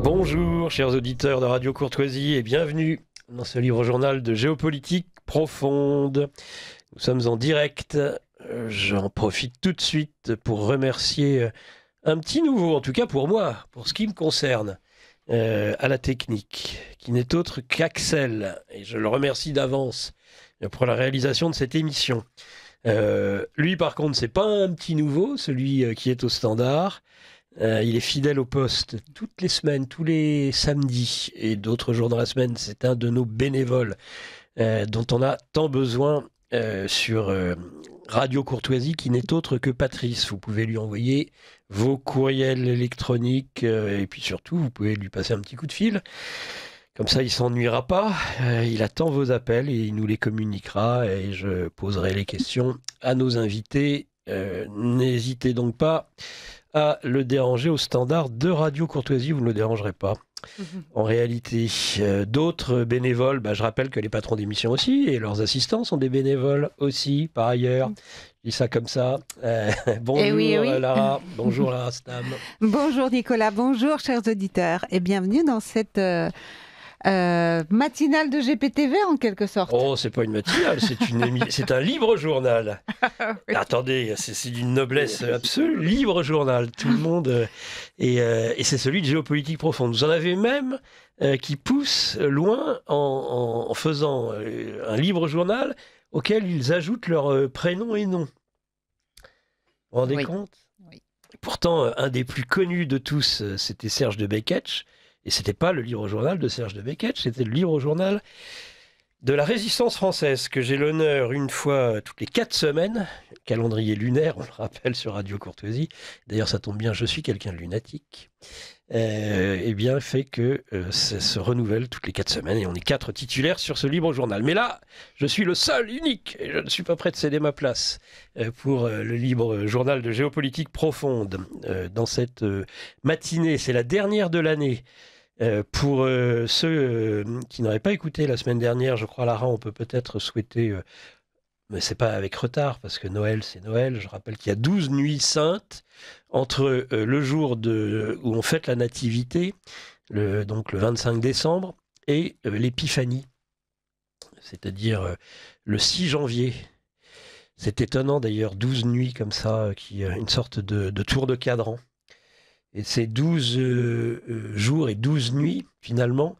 Bonjour, chers auditeurs de Radio Courtoisie, et bienvenue dans ce livre-journal de géopolitique profonde. Nous sommes en direct. J'en profite tout de suite pour remercier un petit nouveau, en tout cas pour moi, pour ce qui me concerne, à la technique, qui n'est autre qu'Axel. Et je le remercie d'avance pour la réalisation de cette émission. Lui, par contre, c'est pas un petit nouveau, celui qui est au standard. Il est fidèle au poste toutes les semaines, tous les samedis et d'autres jours dans la semaine. C'est un de nos bénévoles dont on a tant besoin sur Radio Courtoisie, qui n'est autre que Patrice. Vous pouvez lui envoyer vos courriels électroniques et puis surtout, vous pouvez lui passer un petit coup de fil. Comme ça, il ne s'ennuiera pas. Il attend vos appels et il nous les communiquera et je poserai les questions à nos invités. N'hésitez donc pas à le déranger au standard de Radio Courtoisie, vous ne le dérangerez pas. En réalité, d'autres bénévoles, je rappelle que les patrons d'émission aussi et leurs assistants sont des bénévoles aussi, par ailleurs. Je dis ça comme ça. Bonjour oui. Lara, bonjour Lara Stam. Bonjour Nicolas, bonjour chers auditeurs et bienvenue dans cette matinale de GPTV en quelque sorte. Oh, c'est pas une matinale, c'est un libre journal. Oui. Attendez, c'est d'une noblesse absolue, libre journal, tout le monde. Et c'est celui de géopolitique profonde. Vous en avez même qui poussent loin en faisant un libre journal auquel ils ajoutent leur prénom et nom. Vous vous rendez compte ? Oui. Pourtant, un des plus connus de tous, c'était Serge de Beketch. Et ce n'était pas le livre-journal de Serge de Beketch, c'était le livre-journal de la Résistance française, que j'ai l'honneur, une fois toutes les 4 semaines, calendrier lunaire, on le rappelle sur Radio Courtoisie, d'ailleurs ça tombe bien, je suis quelqu'un de lunatique, eh bien fait que ça se renouvelle toutes les 4 semaines, et on est 4 titulaires sur ce libre-journal. Mais là, je suis le seul, unique, et je ne suis pas prêt de céder ma place pour le libre-journal de géopolitique profonde. Dans cette matinée, c'est la dernière de l'année. Pour ceux qui n'auraient pas écouté la semaine dernière, je crois, Lara, on peut peut-être souhaiter, mais c'est pas avec retard, parce que Noël, c'est Noël. Je rappelle qu'il y a 12 nuits saintes entre le jour où on fête la nativité, donc le 25 décembre, et l'épiphanie, c'est-à-dire le 6 janvier. C'est étonnant d'ailleurs, 12 nuits comme ça, une sorte de tour de cadran. Et ces 12 jours et 12 nuits, finalement,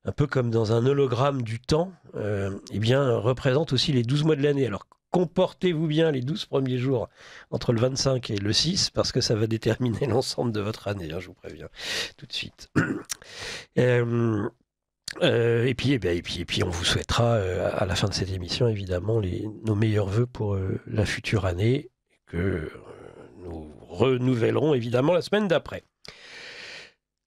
un peu comme dans un hologramme du temps, représentent aussi les 12 mois de l'année. Alors, comportez-vous bien les 12 premiers jours entre le 25 et le 6, parce que ça va déterminer l'ensemble de votre année, je vous préviens tout de suite. Et puis, on vous souhaitera, à la fin de cette émission, évidemment, nos meilleurs vœux pour la future année, que nous renouvellerons évidemment la semaine d'après.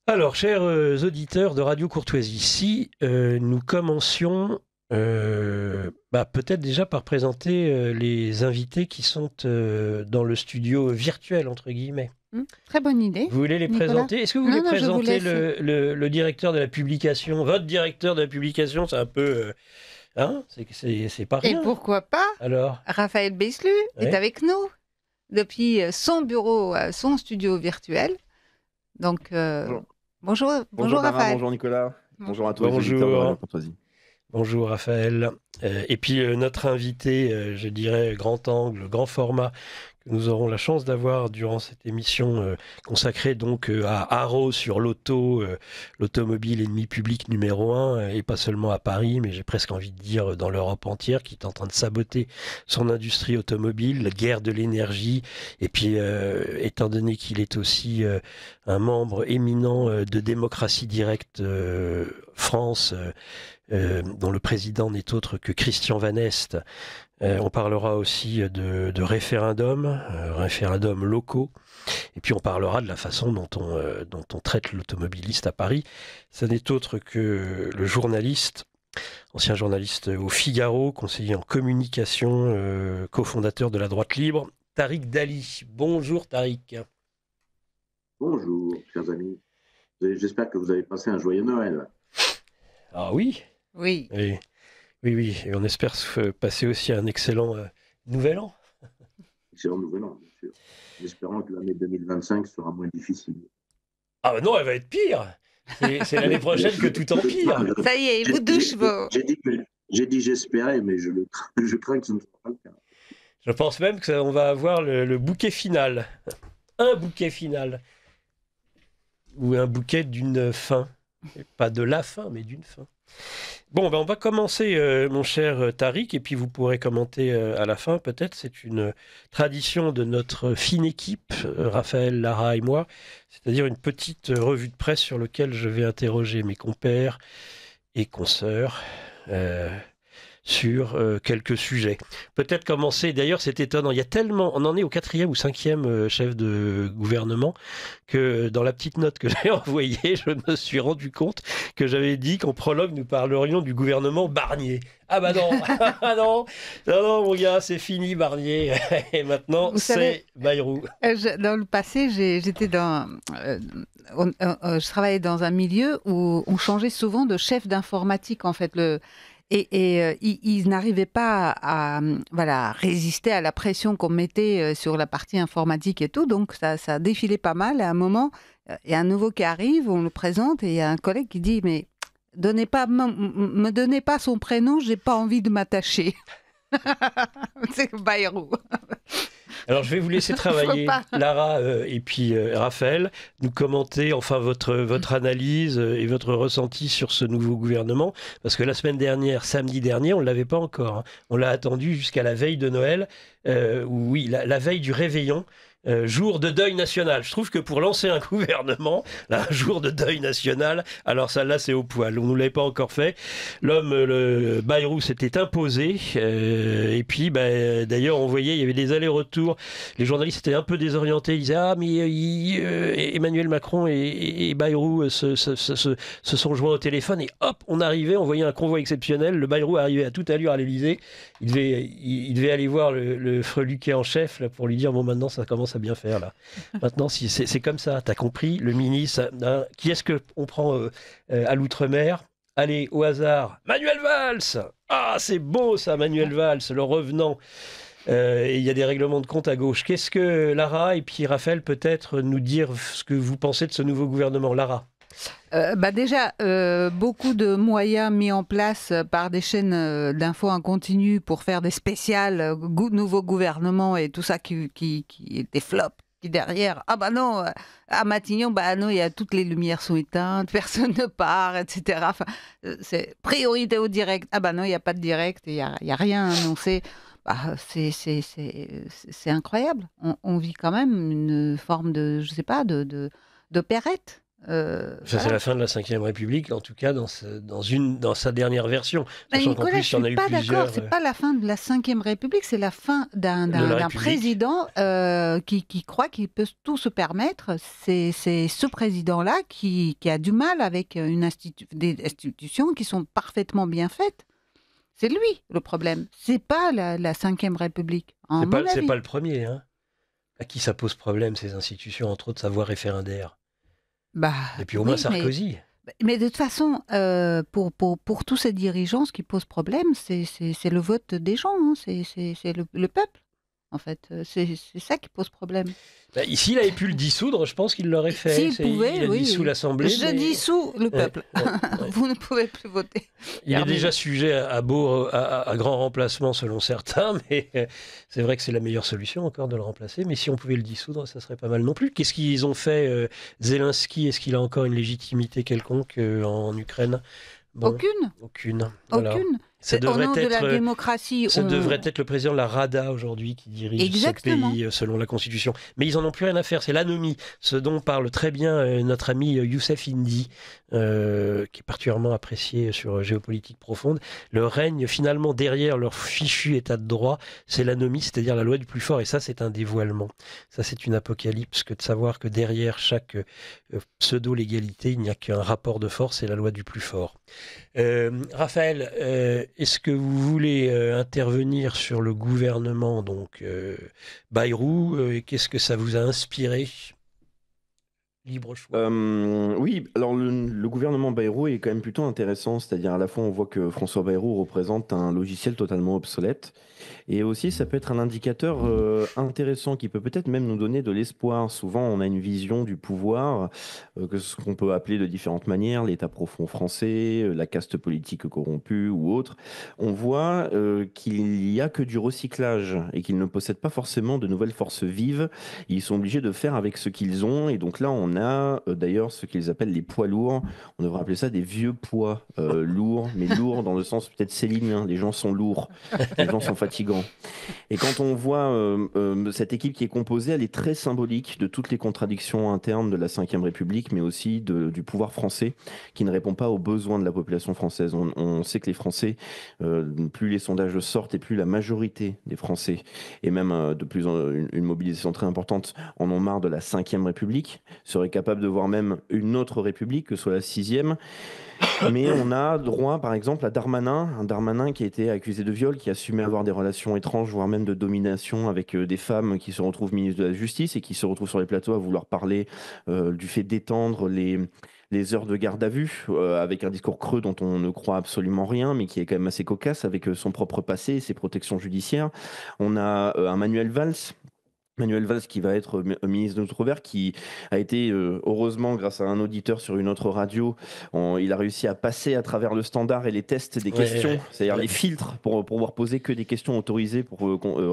Alors, chers auditeurs de Radio Courtoisie, si nous commencions peut-être déjà par présenter les invités qui sont dans le studio virtuel, entre guillemets. Très bonne idée. Vous voulez les Nicolas présenter ? Est-ce que vous voulez présenter le directeur de la publication ? Votre directeur de la publication, c'est un peu... c'est pas rien. Et pourquoi pas ? Alors, Raphaël Beslu est avec nous depuis son bureau, son studio virtuel. Donc, bonjour Raphaël. Bonjour Nicolas. Bonjour à tous les auditeurs de Radio Courtoisie. Bonjour Raphaël. Et puis notre invité, je dirais grand angle, grand format, que nous aurons la chance d'avoir durant cette émission consacrée donc à Haro sur l'automobile ennemi public numéro 1, et pas seulement à Paris, mais j'ai presque envie de dire dans l'Europe entière, qui est en train de saboter son industrie automobile, la guerre de l'énergie, et puis étant donné qu'il est aussi un membre éminent de Démocratie Directe France, dont le président n'est autre que Christian Van Est. On parlera aussi de référendums locaux, et puis on parlera de la façon dont on traite l'automobiliste à Paris. Ce n'est autre que le journaliste, ancien journaliste au Figaro, conseiller en communication, cofondateur de la Droite Libre, Tariq Dali. Bonjour Tariq. Bonjour, chers amis. J'espère que vous avez passé un joyeux Noël. Ah oui. Oui. Oui, et on espère passer aussi un excellent nouvel an. Excellent nouvel an, bien sûr. En espérant que l'année 2025 sera moins difficile. Ah non, elle va être pire. C'est l'année prochaine que tout empire. Ça y est, il vous douche vos... J'ai dit j'espérais, mais je crains que ce ne soit pas le cas. Je pense même qu'on va avoir le bouquet final. Un bouquet final. Ou un bouquet d'une fin. Pas de la fin, mais d'une fin. Bon, on va commencer, mon cher Tariq, et puis vous pourrez commenter à la fin, peut-être. C'est une tradition de notre fine équipe, Raphaël, Lara et moi, c'est-à-dire une petite revue de presse sur laquelle je vais interroger mes compères et consoeurs sur quelques sujets. Peut-être commencer, d'ailleurs c'est étonnant, il y a tellement, on en est au 4e ou 5e chef de gouvernement que dans la petite note que j'ai envoyée, je me suis rendu compte que j'avais dit qu'en prologue nous parlerions du gouvernement Barnier. Ah bah non, ah non, mon gars, c'est fini Barnier, et maintenant c'est Bayrou. Dans le passé, j'étais je travaillais dans un milieu où on changeait souvent de chef d'informatique en fait. Ils n'arrivaient pas à résister à la pression qu'on mettait sur la partie informatique et tout, donc ça défilait pas mal. À un moment, il y a un nouveau qui arrive, on le présente, et il y a un collègue qui dit « Mais me donnez pas son prénom, j'ai pas envie de m'attacher. » C'est Bayrou. Alors, je vais vous laisser travailler, Lara et puis Raphaël, nous commenter enfin votre analyse et votre ressenti sur ce nouveau gouvernement. Parce que la semaine dernière, samedi dernier, on ne l'avait pas encore. Hein. On l'a attendu jusqu'à la veille de Noël, oui, la veille du réveillon. Jour de deuil national. Je trouve que pour lancer un gouvernement, là, un jour de deuil national, alors ça là c'est au poil. On ne l'avait pas encore fait. L'homme, le Bayrou, s'était imposé. Et puis, d'ailleurs, on voyait, il y avait des allers-retours. Les journalistes étaient un peu désorientés. Ils disaient ah mais Emmanuel Macron et Bayrou se sont joints au téléphone et hop, on arrivait, on voyait un convoi exceptionnel. Le Bayrou arrivait à toute allure à l'Élysée. Il devait aller voir le freluquet en chef là, pour lui dire bon maintenant ça commence à bien faire là. Maintenant si c'est comme ça, t'as compris, le ministre, hein, qui est-ce qu'on prend à l'outre-mer? Allez, au hasard, Manuel Valls. Ah, c'est beau ça, Manuel Valls, le revenant. Et il y a des règlements de compte à gauche. Qu'est-ce que Lara et puis Raphaël peut-être nous dire ce que vous pensez de ce nouveau gouvernement? Lara. Déjà, beaucoup de moyens mis en place par des chaînes d'infos en continu pour faire des spéciales nouveau gouvernement et tout ça qui des flops. Qui derrière, ah bah non, à Matignon, bah non, toutes les lumières sont éteintes, personne ne part, etc. Enfin, c'est priorité au direct. Ah bah non, il n'y a pas de direct, il n'y a rien annoncé. Bah, c'est incroyable. On vit quand même une forme de, je sais pas, d'opérette. Ça, c'est la fin de la Ve République, en tout cas dans sa dernière version. Mais Nicolas, je ne suis pas d'accord, c'est pas la fin de la Ve République, c'est la fin d'un président qui croit qu'il peut tout se permettre. C'est ce président-là qui a du mal avec des institutions qui sont parfaitement bien faites. C'est lui le problème, c'est pas la Ve République. C'est pas le premier. Hein. À qui ça pose problème, ces institutions, entre autres sa voie référendaire? Et puis au moins Sarkozy. Mais de toute façon, pour tous ces dirigeants, ce qui pose problème, c'est le vote des gens, hein. C'est le peuple, en fait. C'est ça qui pose problème. S'il avait pu le dissoudre, je pense qu'il l'aurait fait. Il a dissous l'Assemblée. Je dissous le peuple. Vous ne pouvez plus voter. Il est déjà sujet à grand remplacement selon certains, mais c'est vrai que c'est la meilleure solution encore de le remplacer. Mais si on pouvait le dissoudre, ça serait pas mal non plus. Qu'est-ce qu'ils ont fait Zelensky, est-ce qu'il a encore une légitimité quelconque en Ukraine? Aucune. Voilà. Aucune. Ça devrait être, de la démocratie. Ça devrait être le président de la Rada aujourd'hui qui dirige ce pays selon la Constitution. Mais ils n'en ont plus rien à faire, c'est l'anomie. Ce dont parle très bien notre ami Youssef Indy, qui est particulièrement apprécié sur Géopolitique Profonde. Le règne finalement derrière leur fichu état de droit, c'est l'anomie, c'est-à-dire la loi du plus fort. Et ça, c'est un dévoilement. Ça, c'est une apocalypse que de savoir que derrière chaque pseudo-légalité, il n'y a qu'un rapport de force et la loi du plus fort. Raphaël, est-ce que vous voulez intervenir sur le gouvernement donc Bayrou, qu'est-ce que ça vous a inspiré? Libre choix. Oui, alors le gouvernement Bayrou est quand même plutôt intéressant, c'est-à-dire à la fois on voit que François Bayrou représente un logiciel totalement obsolète, et aussi ça peut être un indicateur intéressant qui peut peut-être même nous donner de l'espoir. Souvent on a une vision du pouvoir, que ce qu'on peut appeler de différentes manières, l'État profond français, la caste politique corrompue ou autre. On voit qu'il n'y a que du recyclage et qu'ils ne possèdent pas forcément de nouvelles forces vives. Ils sont obligés de faire avec ce qu'ils ont, et donc là on a d'ailleurs ce qu'ils appellent les poids lourds. On devrait appeler ça des vieux poids lourds, mais lourds dans le sens peut-être célinien. Les gens sont lourds, les gens sont fatigants. Et quand on voit cette équipe qui est composée, elle est très symbolique de toutes les contradictions internes de la Ve République, mais aussi du pouvoir français qui ne répond pas aux besoins de la population française. On sait que les Français, plus les sondages sortent et plus la majorité des Français, et même une mobilisation très importante, en ont marre de la Ve République, seraient capables de voir même une autre République, que ce soit la 6e. Mais on a droit, par exemple, à Darmanin, un Darmanin qui a été accusé de viol, qui assumait avoir des relations étranges, voire même de domination avec des femmes qui se retrouvent ministres de la Justice et qui se retrouvent sur les plateaux à vouloir parler du fait d'étendre les heures de garde à vue, avec un discours creux dont on ne croit absolument rien, mais qui est quand même assez cocasse avec son propre passé et ses protections judiciaires. On a un Manuel Valls. Manuel Valls qui va être ministre de l'Outre-mer, qui a été, heureusement, grâce à un auditeur sur une autre radio, il a réussi à passer à travers le standard et les tests des questions, c'est-à-dire les filtres pour pouvoir poser que des questions autorisées, pour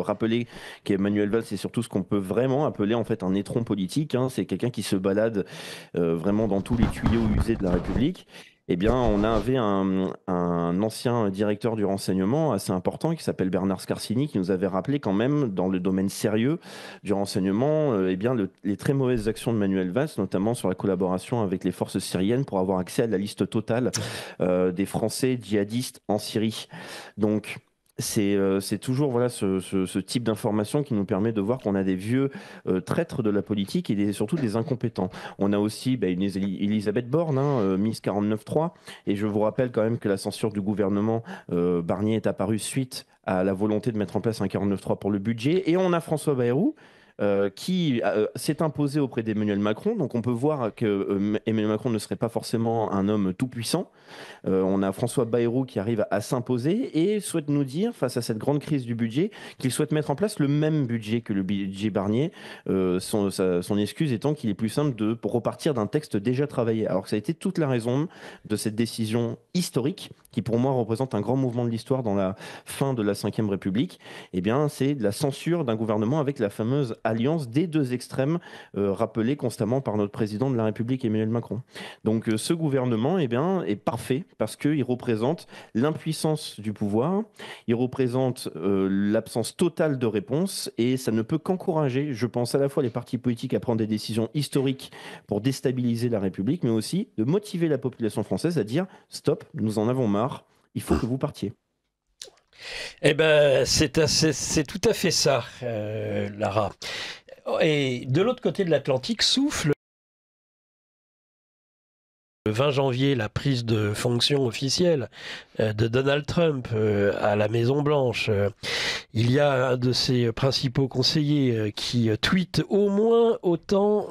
rappeler qu'Emmanuel Valls, c'est surtout ce qu'on peut vraiment appeler en fait un étron politique. Hein. C'est quelqu'un qui se balade vraiment dans tous les tuyaux usés de la République. Eh bien, on avait un ancien directeur du renseignement assez important qui s'appelle Bernard Scarsini, qui nous avait rappelé quand même, dans le domaine sérieux du renseignement, eh bien, les très mauvaises actions de Manuel Valls, notamment sur la collaboration avec les forces syriennes pour avoir accès à la liste totale des Français djihadistes en Syrie. Donc, c'est toujours voilà, ce type d'information qui nous permet de voir qu'on a des vieux traîtres de la politique et surtout des incompétents. On a aussi une Elisabeth Borne, Miss 49.3, et je vous rappelle quand même que la censure du gouvernement Barnier est apparue suite à la volonté de mettre en place un 49.3 pour le budget. Et on a François Bayrou, qui s'est imposé auprès d'Emmanuel Macron. Donc on peut voir que Emmanuel Macron ne serait pas forcément un homme tout-puissant. On a François Bayrou qui arrive à s'imposer et souhaite nous dire, face à cette grande crise du budget, qu'il souhaite mettre en place le même budget que le budget Barnier. Son excuse étant qu'il est plus simple de repartir d'un texte déjà travaillé. Alors que ça a été toute la raison de cette décision historique, qui pour moi représente un grand mouvement de l'histoire dans la fin de la Ve République. Eh bien, c'est la censure d'un gouvernement avec la fameuse alliance des deux extrêmes, rappelée constamment par notre président de la République, Emmanuel Macron. Donc ce gouvernement est parfait parce qu'il représente l'impuissance du pouvoir, il représente l'absence totale de réponse, et ça ne peut qu'encourager, je pense, à la fois les partis politiques à prendre des décisions historiques pour déstabiliser la République, mais aussi de motiver la population française à dire « Stop, nous en avons marre, il faut que vous partiez ». Eh ben, c'est tout à fait ça, Lara. Et de l'autre côté de l'Atlantique souffle le 20 janvier la prise de fonction officielle de Donald Trump à la Maison-Blanche. Il y a un de ses principaux conseillers qui tweete au moins autant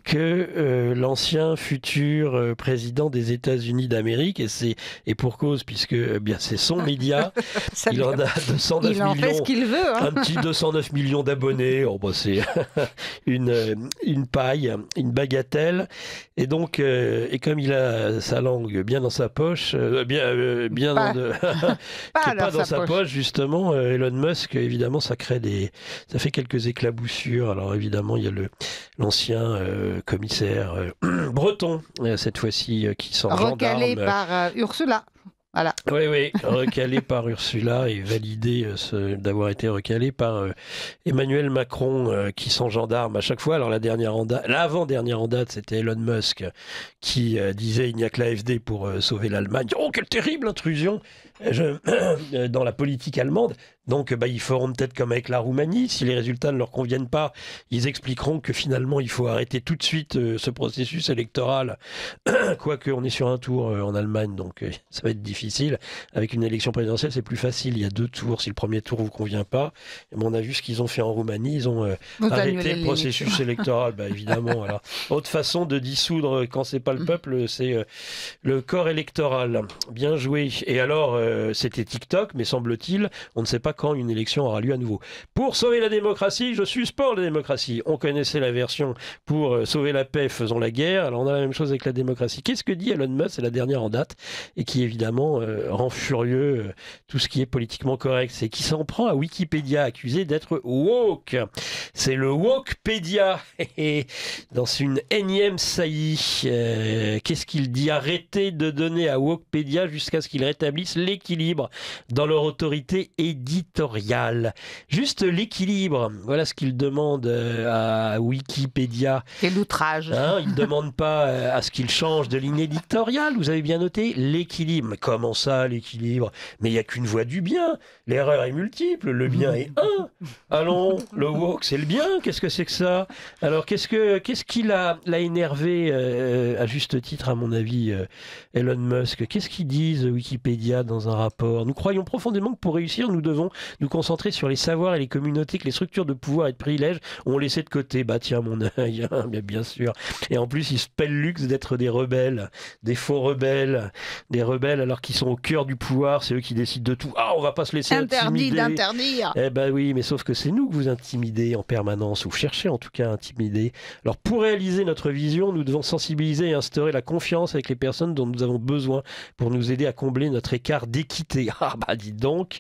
que l'ancien futur président des États-Unis d'Amérique, et pour cause, puisque bien c'est son média. Il en a 209 il en millions. fait ce qu'il veut. Hein. Un petit 209 millions d'abonnés. Oh, bah, c'est une paille, une bagatelle. Et donc, et comme il a sa langue bien dans sa poche, pas dans sa poche, justement, Elon Musk, évidemment, ça fait quelques éclaboussures. Alors évidemment, il y a l'ancien commissaire breton, cette fois-ci, qui s'en recalé par Ursula. Voilà. Oui, recalé par Ursula et validé d'avoir été recalé par Emmanuel Macron, qui sont gendarmes à chaque fois. Alors l'avant-dernière en date, c'était Elon Musk qui disait il n'y a que l'AfD pour sauver l'Allemagne. Oh, quelle terrible intrusion dans la politique allemande. Donc, ils feront peut-être comme avec la Roumanie. Si les résultats ne leur conviennent pas, ils expliqueront que finalement, il faut arrêter tout de suite ce processus électoral. Quoique, on est sur un tour en Allemagne, donc ça va être difficile. Avec une élection présidentielle, c'est plus facile. Il y a 2 tours. Si le premier tour vous convient pas, on a vu ce qu'ils ont fait en Roumanie. Ils ont arrêté le processus électoral. Évidemment, voilà. Autre façon de dissoudre, quand c'est pas le peuple, c'est le corps électoral. Bien joué. Et alors, c'était TikTok, mais semble-t-il, on ne sait pas quand une élection aura lieu à nouveau. Pour sauver la démocratie, je suspends la démocratie. On connaissait la version pour sauver la paix, faisons la guerre. Alors on a la même chose avec la démocratie. Qu'est-ce que dit Elon Musk? C'est la dernière en date et qui évidemment rend furieux tout ce qui est politiquement correct. C'est qui s'en prend à Wikipédia, accusé d'être woke. C'est le Wokepédia. Dans une énième saillie, qu'est-ce qu'il dit? Arrêtez de donner à Wokepédia jusqu'à ce qu'ils rétablissent l'équilibre dans leur autorité éditoriale. Juste l'équilibre, voilà ce qu'il demande à Wikipédia. Quel outrage. Il ne demande pas à ce qu'il change de ligne éditoriale, vous avez bien noté, l'équilibre. Mais comment ça, l'équilibre? Mais il n'y a qu'une voie du bien, l'erreur est multiple, le bien est un. Allons, le woke c'est le bien, qu'est-ce que c'est que ça? Alors qu'est-ce qu'il a énervé à juste titre à mon avis Elon Musk? Qu'est-ce qu'ils disent Wikipédia dans un rapport? Nous croyons profondément que pour réussir, nous devons nous concentrer sur les savoirs et les communautés que les structures de pouvoir et de privilèges ont laissé de côté. Tiens, mon œil, bien sûr. Et en plus, ils se pèlent luxe d'être des rebelles, des faux rebelles, des rebelles alors qu'ils sont au cœur du pouvoir, c'est eux qui décident de tout. On va pas se laisser intimider. Interdit d'interdire. Oui, mais sauf que c'est nous que vous intimidez en permanence, ou cherchez en tout cas à intimider. Alors pour réaliser notre vision, nous devons sensibiliser et instaurer la confiance avec les personnes dont nous avons besoin pour nous aider à combler notre écart d'équité. Dites donc.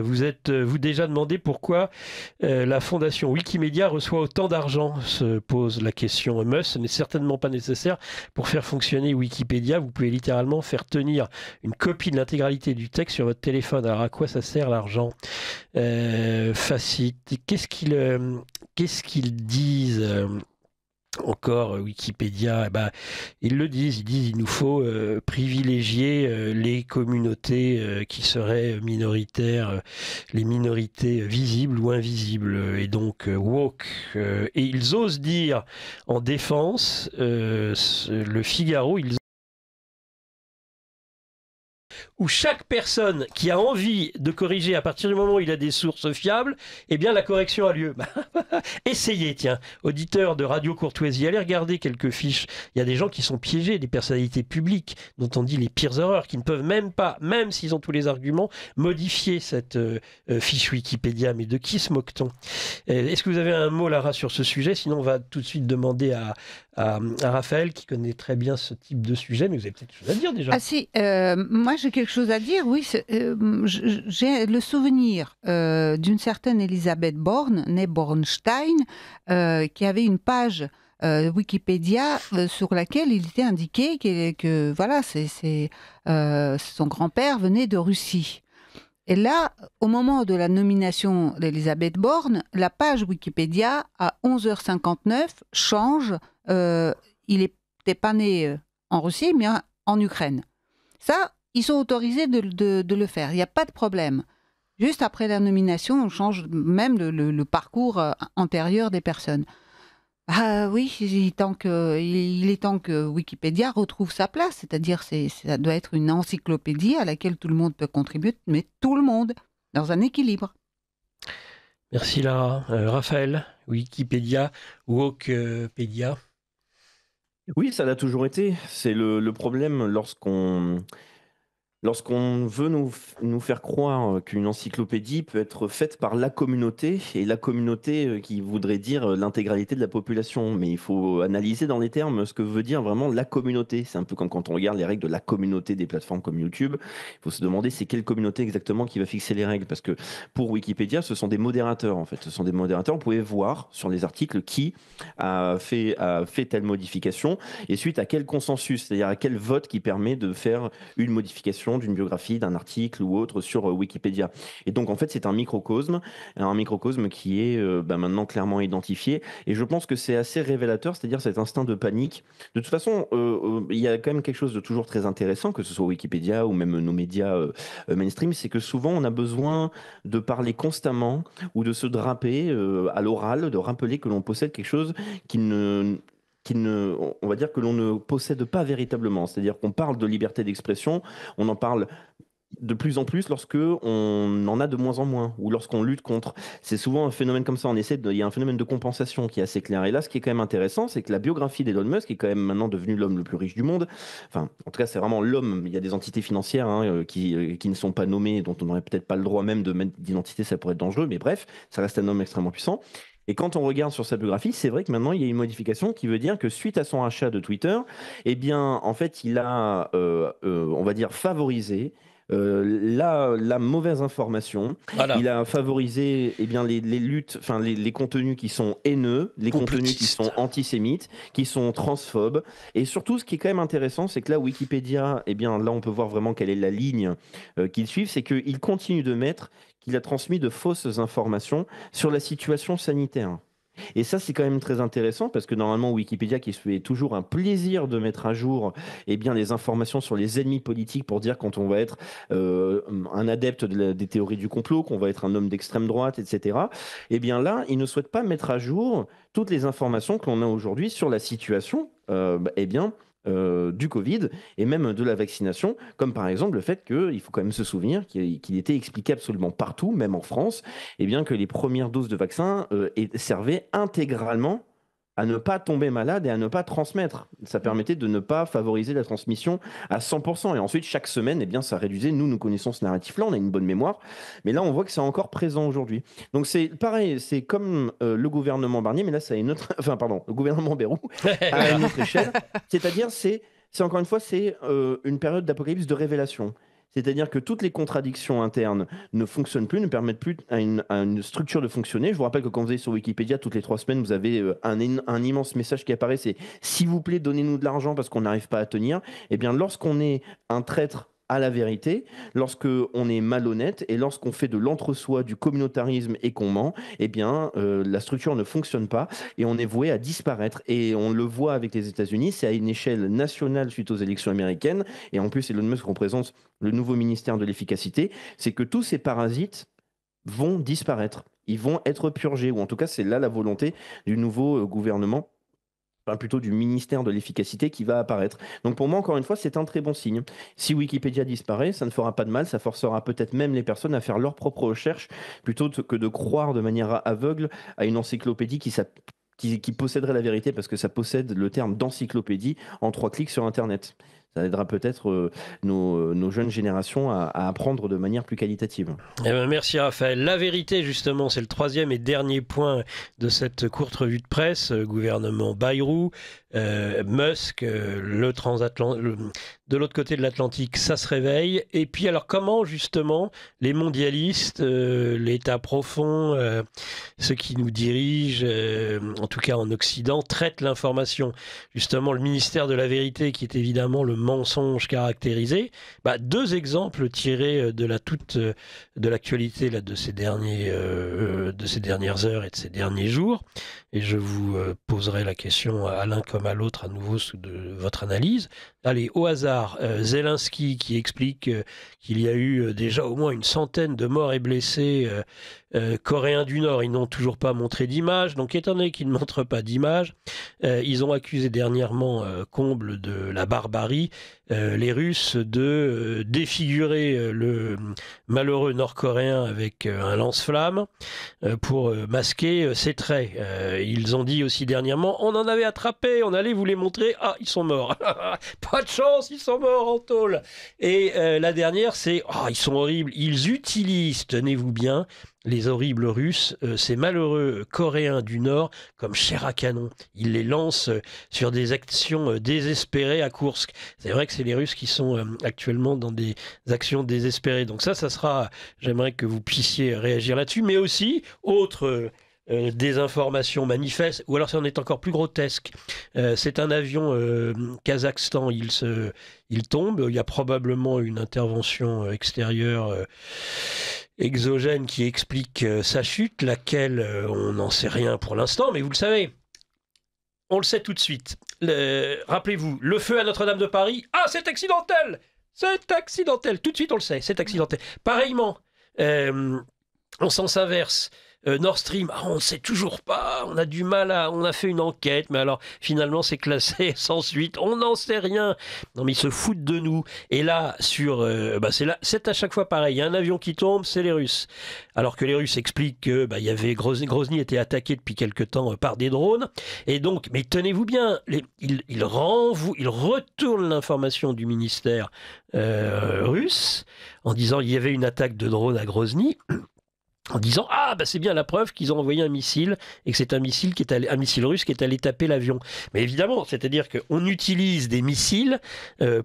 Vous êtes-vous déjà demandé pourquoi la fondation Wikimedia reçoit autant d'argent? Se pose la question. Ce n'est certainement pas nécessaire pour faire fonctionner Wikipédia. Vous pouvez littéralement faire tenir une copie de l'intégralité du texte sur votre téléphone. Alors à quoi ça sert l'argent? Facile. Qu'est-ce qu'ils disent encore Wikipédia? Ils le disent, il nous faut privilégier les communautés qui seraient minoritaires, les minorités visibles ou invisibles, et donc woke. Et ils osent dire en défense, le Figaro, où chaque personne qui a envie de corriger à partir du moment où il a des sources fiables, la correction a lieu. Essayez, tiens, auditeurs de Radio Courtoisie, allez regarder quelques fiches. Il y a des gens qui sont piégés, des personnalités publiques dont on dit les pires horreurs, qui ne peuvent même pas, même s'ils ont tous les arguments, modifier cette fiche Wikipédia. Mais de qui se moque-t-on? Est-ce que vous avez un mot, Lara, sur ce sujet? Sinon, on va tout de suite demander à Raphaël, qui connaît très bien ce type de sujet, mais vous avez peut-être quelque chose à dire déjà. Moi j'ai quelque chose à dire, oui. J'ai le souvenir d'une certaine Elisabeth Born, née Bornstein, qui avait une page Wikipédia sur laquelle il était indiqué que voilà, son grand-père venait de Russie. Et là, au moment de la nomination d'Elisabeth Born, la page Wikipédia, à 11h59, change. Il n'était pas né en Russie, mais en Ukraine. Ça, ils sont autorisés de le faire. Il n'y a pas de problème. Juste après la nomination, on change même le parcours antérieur des personnes. Oui, il est temps que Wikipédia retrouve sa place. C'est-à-dire, ça doit être une encyclopédie à laquelle tout le monde peut contribuer, mais tout le monde, dans un équilibre. Merci Lara. Raphaël, Wikipédia, Wokepédia. Oui, ça l'a toujours été. C'est le problème lorsqu'on veut nous faire croire qu'une encyclopédie peut être faite par la communauté, et la communauté qui voudrait dire l'intégralité de la population. Mais il faut analyser dans les termes ce que veut dire vraiment la communauté. C'est un peu comme quand on regarde les règles de la communauté des plateformes comme YouTube. Il faut se demander c'est quelle communauté exactement qui va fixer les règles. Parce que pour Wikipédia, ce sont des modérateurs en fait. Ce sont des modérateurs. Vous pouvez voir sur les articles qui a fait telle modification et suite à quel consensus, c'est-à-dire à quel vote qui permet de faire une modification publication d'une biographie, d'un article ou autre sur Wikipédia. Et donc en fait c'est un microcosme qui est maintenant clairement identifié. Et je pense que c'est assez révélateur, c'est-à-dire cet instinct de panique. De toute façon, il y a quand même quelque chose de toujours très intéressant, que ce soit Wikipédia ou même nos médias mainstream, c'est que souvent on a besoin de parler constamment ou de se draper à l'oral, de rappeler que l'on possède quelque chose on va dire que l'on ne possède pas véritablement. C'est-à-dire qu'on parle de liberté d'expression, on en parle de plus en plus lorsque on en a de moins en moins ou lorsqu'on lutte contre. C'est souvent un phénomène comme ça. Il y a un phénomène de compensation qui est assez clair. Et là, ce qui est quand même intéressant, c'est que la biographie d'Elon Musk est quand même maintenant devenu l'homme le plus riche du monde. Enfin, en tout cas, c'est vraiment l'homme. Il y a des entités financières qui ne sont pas nommées, dont on n'aurait peut-être pas le droit même de mettre d'identité, ça pourrait être dangereux. Mais bref, ça reste un homme extrêmement puissant. Et quand on regarde sur sa biographie, c'est vrai que maintenant, il y a une modification qui veut dire que suite à son rachat de Twitter, eh bien, en fait, il a, on va dire, favorisé la mauvaise information. Voilà. Il a favorisé les luttes, enfin les contenus qui sont haineux, les contenus qui sont antisémites, qui sont transphobes. Et surtout, ce qui est quand même intéressant, c'est que là, Wikipédia, là, on peut voir vraiment quelle est la ligne qu'ils suivent, c'est qu'il continue de mettre qu'il a transmis de fausses informations sur la situation sanitaire. Et ça, c'est quand même très intéressant parce que normalement, Wikipédia, qui se fait toujours un plaisir de mettre à jour les informations sur les ennemis politiques pour dire quand on va être un adepte des théories du complot, qu'on va être un homme d'extrême droite, etc. Là, il ne souhaite pas mettre à jour toutes les informations que l'on a aujourd'hui sur la situation, du Covid et même de la vaccination, comme par exemple le fait qu'il faut quand même se souvenir qu'il était expliqué absolument partout, même en France, que les premières doses de vaccin servaient intégralement à ne pas tomber malade et à ne pas transmettre. Ça permettait de ne pas favoriser la transmission à 100%. Et ensuite, chaque semaine, ça réduisait. Nous connaissons ce narratif-là, on a une bonne mémoire. Mais là, on voit que c'est encore présent aujourd'hui. Donc c'est pareil, c'est comme le gouvernement Barnier, mais là, c'est une autre... Enfin, pardon, le gouvernement Bayrou, à une autre échelle. C'est-à-dire, c'est encore une fois, c'est une période d'apocalypse de révélation. C'est-à-dire que toutes les contradictions internes ne fonctionnent plus, ne permettent plus à une structure de fonctionner. Je vous rappelle que quand vous allez sur Wikipédia, toutes les 3 semaines, vous avez un immense message qui apparaît, c'est « S'il vous plaît, donnez-nous de l'argent parce qu'on n'arrive pas à tenir ». Lorsqu'on est un traître à la vérité, lorsqu'on est malhonnête et lorsqu'on fait de l'entre-soi, du communautarisme et qu'on ment, la structure ne fonctionne pas et on est voué à disparaître. Et on le voit avec les États-Unis, c'est à une échelle nationale suite aux élections américaines. Et en plus, Elon Musk représente le nouveau ministère de l'efficacité. C'est que tous ces parasites vont disparaître. Ils vont être purgés, ou en tout cas, c'est là la volonté du nouveau gouvernement. Enfin, plutôt du ministère de l'efficacité qui va apparaître. Donc pour moi, encore une fois, c'est un très bon signe. Si Wikipédia disparaît, ça ne fera pas de mal, ça forcera peut-être même les personnes à faire leurs propres recherches, plutôt que de croire de manière aveugle à une encyclopédie qui posséderait la vérité, parce que ça possède le terme d'encyclopédie en 3 clics sur Internet. Ça aidera peut-être nos jeunes générations à apprendre de manière plus qualitative. Merci Raphaël. La vérité, justement, c'est le 3e et dernier point de cette courte revue de presse. Gouvernement Bayrou, Musk, de l'autre côté de l'Atlantique, ça se réveille. Et puis alors comment justement les mondialistes, l'État profond, ceux qui nous dirigent, en tout cas en Occident, traitent l'information. Justement, le ministère de la vérité, qui est évidemment le mensonge caractérisé. 2 exemples tirés de l'actualité de ces dernières heures et de ces derniers jours. Et je vous poserai la question à l'un comme à l'autre à nouveau sous votre analyse. Allez, au hasard, Zelensky qui explique qu'il y a eu déjà au moins une centaine de morts et blessés coréens du Nord. Ils n'ont toujours pas montré d'image. Donc étant donné qu'ils ne montrent pas d'image, ils ont accusé dernièrement, comble de la barbarie, les Russes de défigurer le malheureux Nord-Coréen avec un lance-flamme pour masquer ses traits. Ils ont dit aussi dernièrement, on en avait attrapé, on allait vous les montrer, ils sont morts. Pas de chance, ils sont morts en tôle. Et la dernière, c'est, ils sont horribles, ils utilisent, tenez-vous bien, les horribles Russes, ces malheureux Coréens du Nord, comme chair à canon. Ils les lancent sur des actions désespérées à Koursk. C'est vrai que c'est les Russes qui sont actuellement dans des actions désespérées. Donc ça sera... J'aimerais que vous puissiez réagir là-dessus. Mais aussi, autre désinformation manifeste, ou alors ça en est encore plus grotesque. C'est un avion Kazakhstan, il tombe, il y a probablement une intervention extérieure exogène qui explique sa chute, laquelle on n'en sait rien pour l'instant, mais vous le savez. On le sait tout de suite. Rappelez-vous, le feu à Notre-Dame de Paris, c'est accidentel. C'est accidentel. Tout de suite, on le sait, c'est accidentel. Pareillement, en sens inverse, Nord Stream, on ne sait toujours pas, on a du mal on a fait une enquête, mais alors finalement c'est classé sans suite, on n'en sait rien. Non mais ils se foutent de nous. Et là, c'est à chaque fois pareil, il y a un avion qui tombe, c'est les Russes. Alors que les Russes expliquent que il y avait Grozny était attaqué depuis quelque temps par des drones, et donc, mais tenez-vous bien, ils retournent l'information du ministère russe en disant il y avait une attaque de drone à Grozny. En disant c'est bien la preuve qu'ils ont envoyé un missile et que c'est un missile russe qui est allé taper l'avion. Mais évidemment, c'est-à-dire qu'on utilise des missiles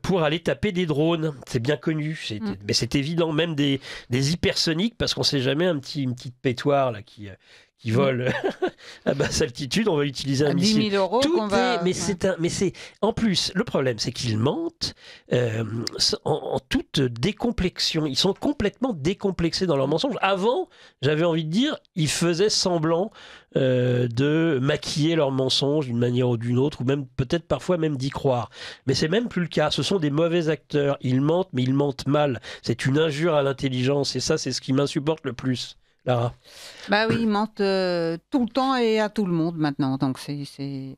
pour aller taper des drones. C'est bien connu, mais c'est évident, même des hypersoniques, parce qu'on ne sait jamais une petite pétoire là qui vole à basse altitude, on va utiliser un missile. 10 000 euros Tout qu'on va... mais c'est en plus, le problème, c'est qu'ils mentent en toute décomplexion. Ils sont complètement décomplexés dans leurs mensonges. Avant, j'avais envie de dire, ils faisaient semblant de maquiller leurs mensonges d'une manière ou d'une autre, ou même peut-être parfois même d'y croire. Mais c'est même plus le cas. Ce sont des mauvais acteurs. Ils mentent, mais ils mentent mal. C'est une injure à l'intelligence, et ça, c'est ce qui m'insupporte le plus. Lara. Bah oui, ils mentent tout le temps et à tout le monde maintenant. Donc c'est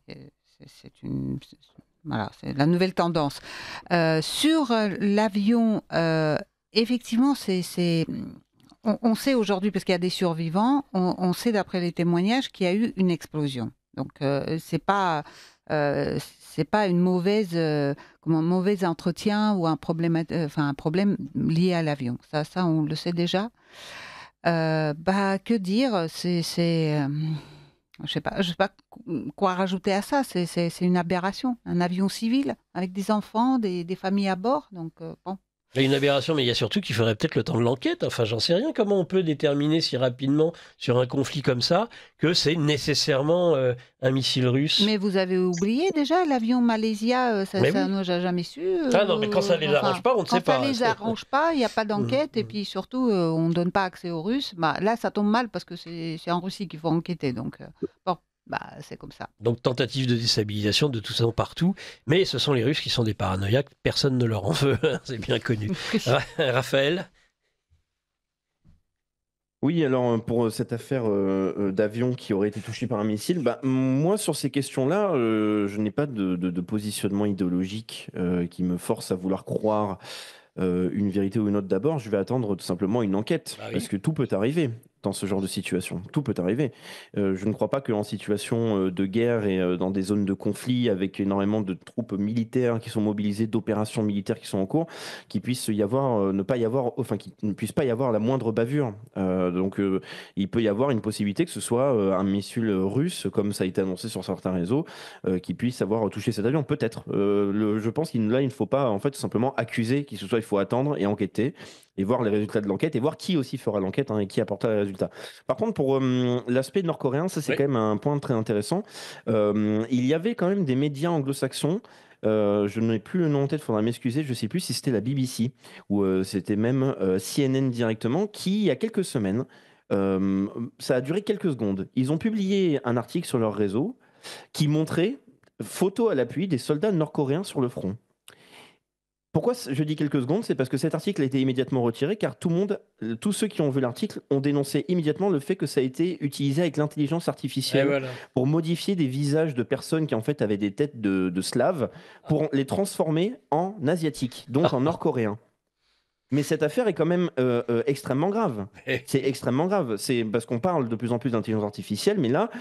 la nouvelle tendance. Sur l'avion, effectivement, on sait aujourd'hui, parce qu'il y a des survivants, on sait d'après les témoignages qu'il y a eu une explosion. Donc c'est pas une mauvaise un mauvais entretien ou un problème lié à l'avion. Ça on le sait déjà. Que dire, je sais pas quoi rajouter à ça. C'est une aberration, un avion civil avec des enfants, des familles à bord. Donc bon. Il y a une aberration, mais il y a surtout qu'il faudrait peut-être le temps de l'enquête. Enfin, j'en sais rien. Comment on peut déterminer si rapidement sur un conflit comme ça que c'est nécessairement un missile russe? Mais vous avez oublié déjà l'avion Malaysia, ça n'a jamais su. Non, mais quand ça les arrange pas, on ne sait pas. Quand ça les arrange pas, il n'y a pas d'enquête, et puis surtout, on ne donne pas accès aux Russes. Là, ça tombe mal parce que c'est en Russie qu'il faut enquêter. Donc bon. C'est comme ça. Donc, tentative de déstabilisation de tout ça partout. Mais ce sont les Russes qui sont des paranoïaques. Personne ne leur en veut. C'est bien connu. Raphaël? Oui, alors pour cette affaire d'avion qui aurait été touché par un missile, moi sur ces questions-là, je n'ai pas de positionnement idéologique qui me force à vouloir croire une vérité ou une autre. D'abord, je vais attendre tout simplement une enquête, parce que tout peut arriver dans ce genre de situation. Tout peut arriver. Je ne crois pas qu'en situation de guerre et dans des zones de conflit avec énormément de troupes militaires qui sont mobilisées, d'opérations militaires qui sont en cours, qu'il puisse y avoir, qu'il ne puisse pas y avoir la moindre bavure. Donc, il peut y avoir une possibilité que ce soit un missile russe, comme ça a été annoncé sur certains réseaux, qui puisse avoir touché cet avion. Peut-être. Je pense qu'il ne faut pas, en fait, tout simplement accuser qui que ce soit. Il faut attendre et enquêter et voir les résultats de l'enquête et voir qui aussi fera l'enquête et qui apportera les résultats. Par contre, pour l'aspect nord-coréen, ça c'est quand même un point très intéressant. Il y avait quand même des médias anglo-saxons. Je n'ai plus le nom en tête, il faudra m'excuser. Je ne sais plus si c'était la BBC ou c'était même CNN directement, qui, il y a quelques semaines, ça a duré quelques secondes. Ils ont publié un article sur leur réseau qui montrait, photo à l'appui, des soldats nord-coréens sur le front. Pourquoi je dis quelques secondes? C'est parce que cet article a été immédiatement retiré, car tous ceux qui ont vu l'article ont dénoncé immédiatement le fait que ça a été utilisé avec l'intelligence artificielle pour modifier des visages de personnes qui en fait avaient des têtes de slaves pour les transformer en asiatiques, donc en nord-coréens. Mais cette affaire est quand même extrêmement grave. C'est extrêmement grave. C'est parce qu'on parle de plus en plus d'intelligence artificielle, mais là,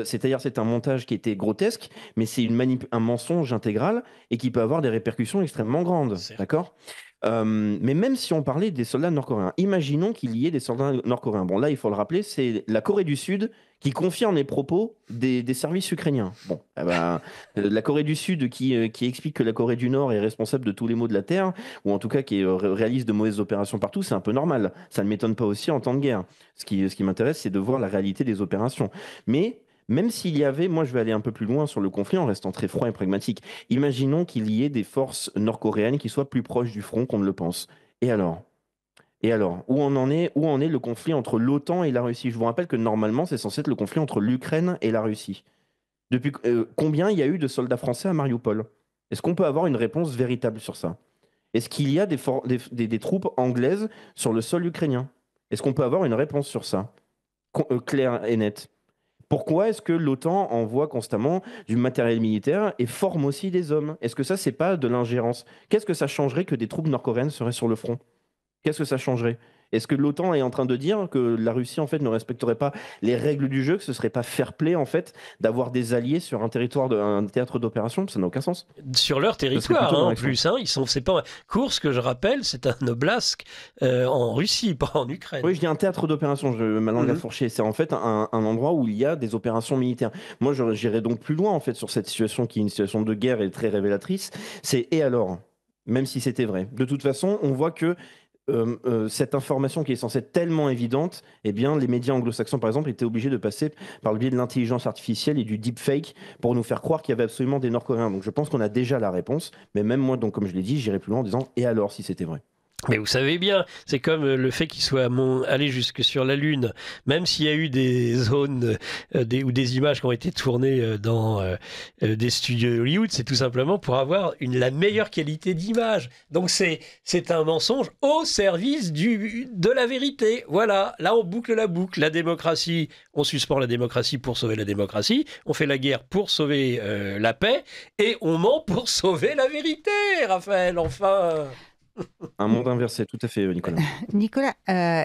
c'est-à-dire c'est un montage qui était grotesque, mais c'est un mensonge intégral et qui peut avoir des répercussions extrêmement grandes. D'accord ? Mais même si on parlait des soldats nord-coréens, imaginons qu'il y ait des soldats nord-coréens. Bon, là, il faut le rappeler, c'est la Corée du Sud qui confirme les propos des services ukrainiens. Bon, eh ben, la Corée du Sud qui explique que la Corée du Nord est responsable de tous les maux de la Terre, ou en tout cas qui réalise de mauvaises opérations partout, c'est un peu normal. Ça ne m'étonne pas aussi en temps de guerre. Ce qui m'intéresse, c'est de voir la réalité des opérations. Mais même s'il y avait, moi je vais aller un peu plus loin sur le conflit en restant très froid et pragmatique. Imaginons qu'il y ait des forces nord-coréennes qui soient plus proches du front qu'on ne le pense. Et alors? Et alors, où en est le conflit entre l'OTAN et la Russie? Je vous rappelle que normalement, c'est censé être le conflit entre l'Ukraine et la Russie. Depuis combien il y a eu de soldats français à Mariupol? Est-ce qu'on peut avoir une réponse véritable sur ça? Est-ce qu'il y a des troupes anglaises sur le sol ukrainien? Est-ce qu'on peut avoir une réponse sur ça? Claire et nette. Pourquoi est-ce que l'OTAN envoie constamment du matériel militaire et forme aussi des hommes? Est-ce que ça, c'est pas de l'ingérence? Qu'est-ce que ça changerait que des troupes nord-coréennes seraient sur le front? Qu'est-ce que ça changerait? Est-ce que l'OTAN est en train de dire que la Russie en fait ne respecterait pas les règles du jeu, que ce serait pas fair play en fait d'avoir des alliés sur un territoire, un théâtre d'opération? Ça n'a aucun sens. Sur leur Ça serait territoire, plutôt en ma réaction. plus. C'est pas Kursk, que je rappelle, c'est un oblast en Russie, pas en Ukraine. Oui, je dis un théâtre d'opération, ma langue a fourché. C'est en fait un endroit où il y a des opérations militaires. Moi, j'irais donc plus loin en fait sur cette situation qui est une situation de guerre et très révélatrice. C'est et alors? Même si c'était vrai. De toute façon, on voit que cette information qui est censée être tellement évidente, eh bien, les médias anglo-saxons, par exemple, étaient obligés de passer par le biais de l'intelligence artificielle et du deepfake pour nous faire croire qu'il y avait absolument des Nord-Coréens. Donc, je pense qu'on a déjà la réponse. Mais même moi, donc, comme je l'ai dit, j'irai plus loin en disant et alors si c'était vrai? Mais vous savez bien, c'est comme le fait qu'il soit allé jusque sur la Lune, même s'il y a eu des zones ou des images qui ont été tournées dans des studios Hollywood, c'est tout simplement pour avoir la meilleure qualité d'image. Donc c'est un mensonge au service de la vérité. Voilà, là on boucle la boucle. La démocratie, on suspend la démocratie pour sauver la démocratie, on fait la guerre pour sauver la paix, et on ment pour sauver la vérité, Raphaël, enfin. Un monde inversé, tout à fait, Nicolas. Nicolas,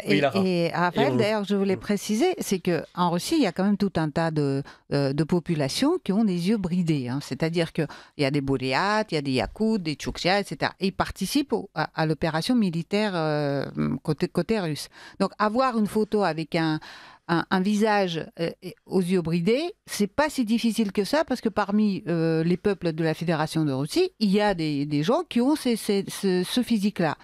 Oui, Lara. et Raphaël, Et d'ailleurs, je voulais préciser, c'est qu'en Russie, il y a quand même tout un tas de populations qui ont des yeux bridés. Hein. C'est-à-dire qu'il y a des Bouriates, il y a des Yakoutes, des Tchouktchas, etc. Et ils participent à l'opération militaire côté russe. Donc, avoir une photo avec un visage aux yeux bridés, c'est pas si difficile que ça, parce que parmi les peuples de la Fédération de Russie, il y a des gens qui ont ce physique-là.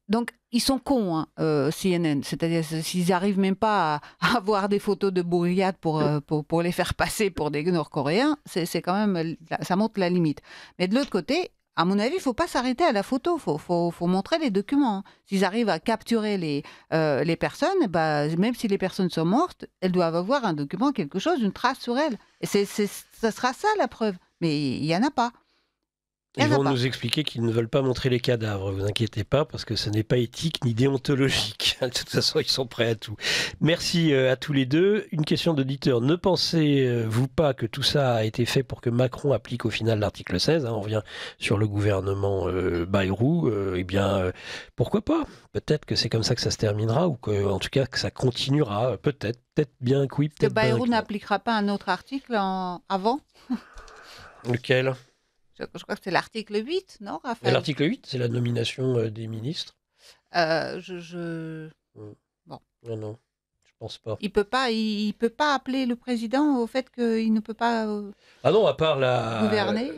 Donc, ils sont cons, hein, CNN. C'est-à-dire, s'ils n'arrivent même pas à avoir des photos de bourriades pour les faire passer pour des Nord-Coréens, c'est quand même, ça montre la limite. Mais de l'autre côté, à mon avis, il ne faut pas s'arrêter à la photo. Il faut montrer les documents. S'ils arrivent à capturer les personnes, bah, même si les personnes sont mortes, elles doivent avoir un document, quelque chose, une trace sur elles. Et ça sera ça la preuve. Mais il n'y en a pas. Ils vont nous expliquer qu'ils ne veulent pas montrer les cadavres, vous inquiétez pas, parce que ce n'est pas éthique ni déontologique. De toute façon, ils sont prêts à tout. Merci à tous les deux. Une question d'auditeur. Ne pensez-vous pas que tout ça a été fait pour que Macron applique au final l'article 16 On revient sur le gouvernement Bayrou. Eh bien, pourquoi pas? Peut-être que c'est comme ça que ça se terminera, ou que, en tout cas que ça continuera. Peut-être bien que oui, peut-être que Bayrou bien n'appliquera pas un autre article avant? Lequel? Je crois que c'est l'article 8, non, Raphaël? L'article 8, c'est la nomination des ministres. Bon. Non, je pense pas. Il peut pas appeler le président au fait qu'il ne peut pas Ah non, à part gouverner.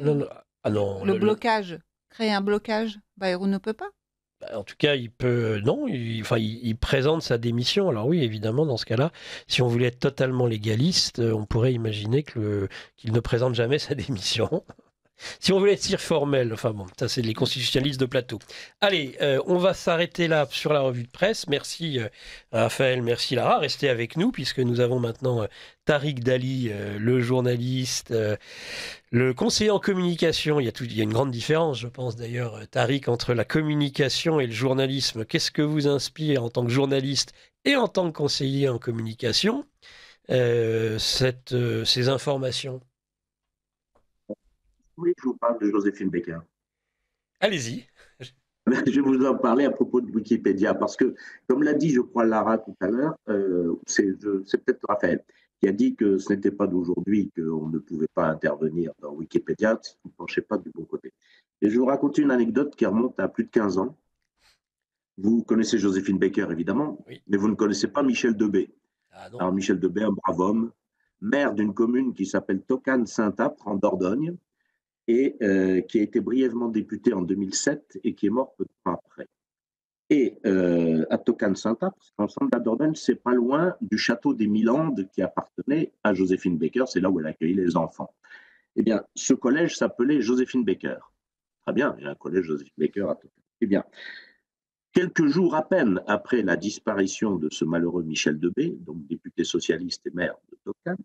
Ah non. Le blocage, créer un blocage, Bayrou ne peut pas. En tout cas, il peut. Non, il présente sa démission. Alors oui, évidemment, dans ce cas-là, si on voulait être totalement légaliste, on pourrait imaginer qu'il ne présente jamais sa démission. Si on voulait être formel, enfin bon, ça c'est les constitutionnalistes de plateau. Allez, on va s'arrêter là sur la revue de presse. Merci Raphaël, merci Lara. Restez avec nous puisque nous avons maintenant Tariq Dali, le journaliste, le conseiller en communication. Il y a une grande différence, je pense d'ailleurs, Tariq, entre la communication et le journalisme. Qu'est-ce que vous inspire en tant que journaliste et en tant que conseiller en communication ces informations? Oui, je vous parle de Joséphine Baker. Allez-y. Je vais vous en parler à propos de Wikipédia, parce que, comme l'a dit, je crois, Lara tout à l'heure, c'est peut-être Raphaël, qui a dit que ce n'était pas d'aujourd'hui qu'on ne pouvait pas intervenir dans Wikipédia si vous ne penchez pas du bon côté. Et je vais vous raconter une anecdote qui remonte à plus de 15 ans. Vous connaissez Joséphine Baker, évidemment, Oui. mais vous ne connaissez pas Michel Debaie. Ah non. Alors, Michel Debaie, un brave homme, maire d'une commune qui s'appelle Tocane-Saint-Apre, en Dordogne, et qui a été brièvement député en 2007 et qui est mort peu de temps après. Et à Tocane-Saint-Apre, l'ensemble de la Dordogne, c'est pas loin du château des Milandes qui appartenait à Joséphine Baker, c'est là où elle accueillait les enfants. Eh bien, ce collège s'appelait Joséphine Baker. Très bien, il y a un collège Joséphine Baker à Tocane. Eh bien, quelques jours à peine après la disparition de ce malheureux Michel Debaie, donc député socialiste et maire de Tocane,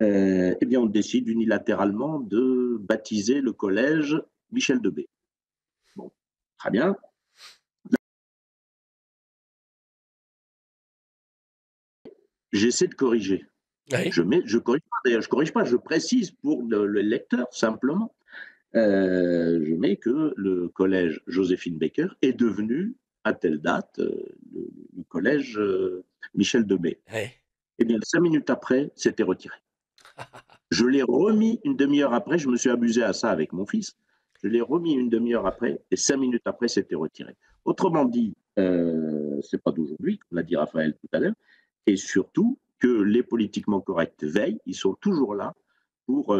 eh bien, on décide unilatéralement de baptiser le collège Michel Debaie. Bon, très bien. J'essaie de corriger. Oui. Je corrige pas, d'ailleurs, je corrige pas, je précise pour le lecteur simplement. Je mets que le collège Joséphine Baker est devenu, à telle date, le collège Michel Debaie. Oui. Eh bien, 5 minutes après, c'était retiré. Je l'ai remis une demi-heure après, je me suis abusé à ça avec mon fils. Je l'ai remis une demi-heure après, et 5 minutes après, c'était retiré. Autrement dit, c'est pas d'aujourd'hui, comme l'a dit Raphaël tout à l'heure, et surtout que les politiquement corrects veillent, ils sont toujours là pour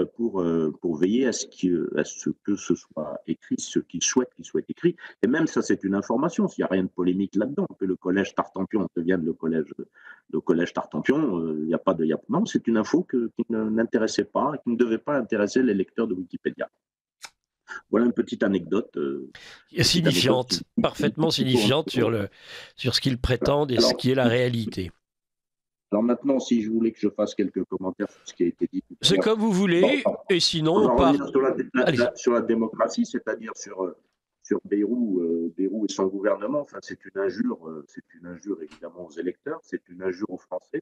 veiller à ce que ce soit écrit, ce qu'ils souhaitent qu'il soit écrit. Et même ça, c'est une information, s'il n'y a rien de polémique là-dedans, que le collège Tartampion devienne le collège Tartampion, il n'y a pas de... Non, c'est une info qui n'intéressait pas, qui ne devait pas intéresser les lecteurs de Wikipédia. Voilà une petite anecdote. Signifiante, parfaitement signifiante sur ce qu'ils prétendent et ce qui est la réalité. Alors maintenant, si je voulais que je fasse quelques commentaires sur ce qui a été dit. C'est comme vous voulez, et sinon on on va part. revenir sur la démocratie, c'est-à-dire sur Bayrou et son gouvernement. Enfin, c'est une injure évidemment aux électeurs, c'est une injure aux Français,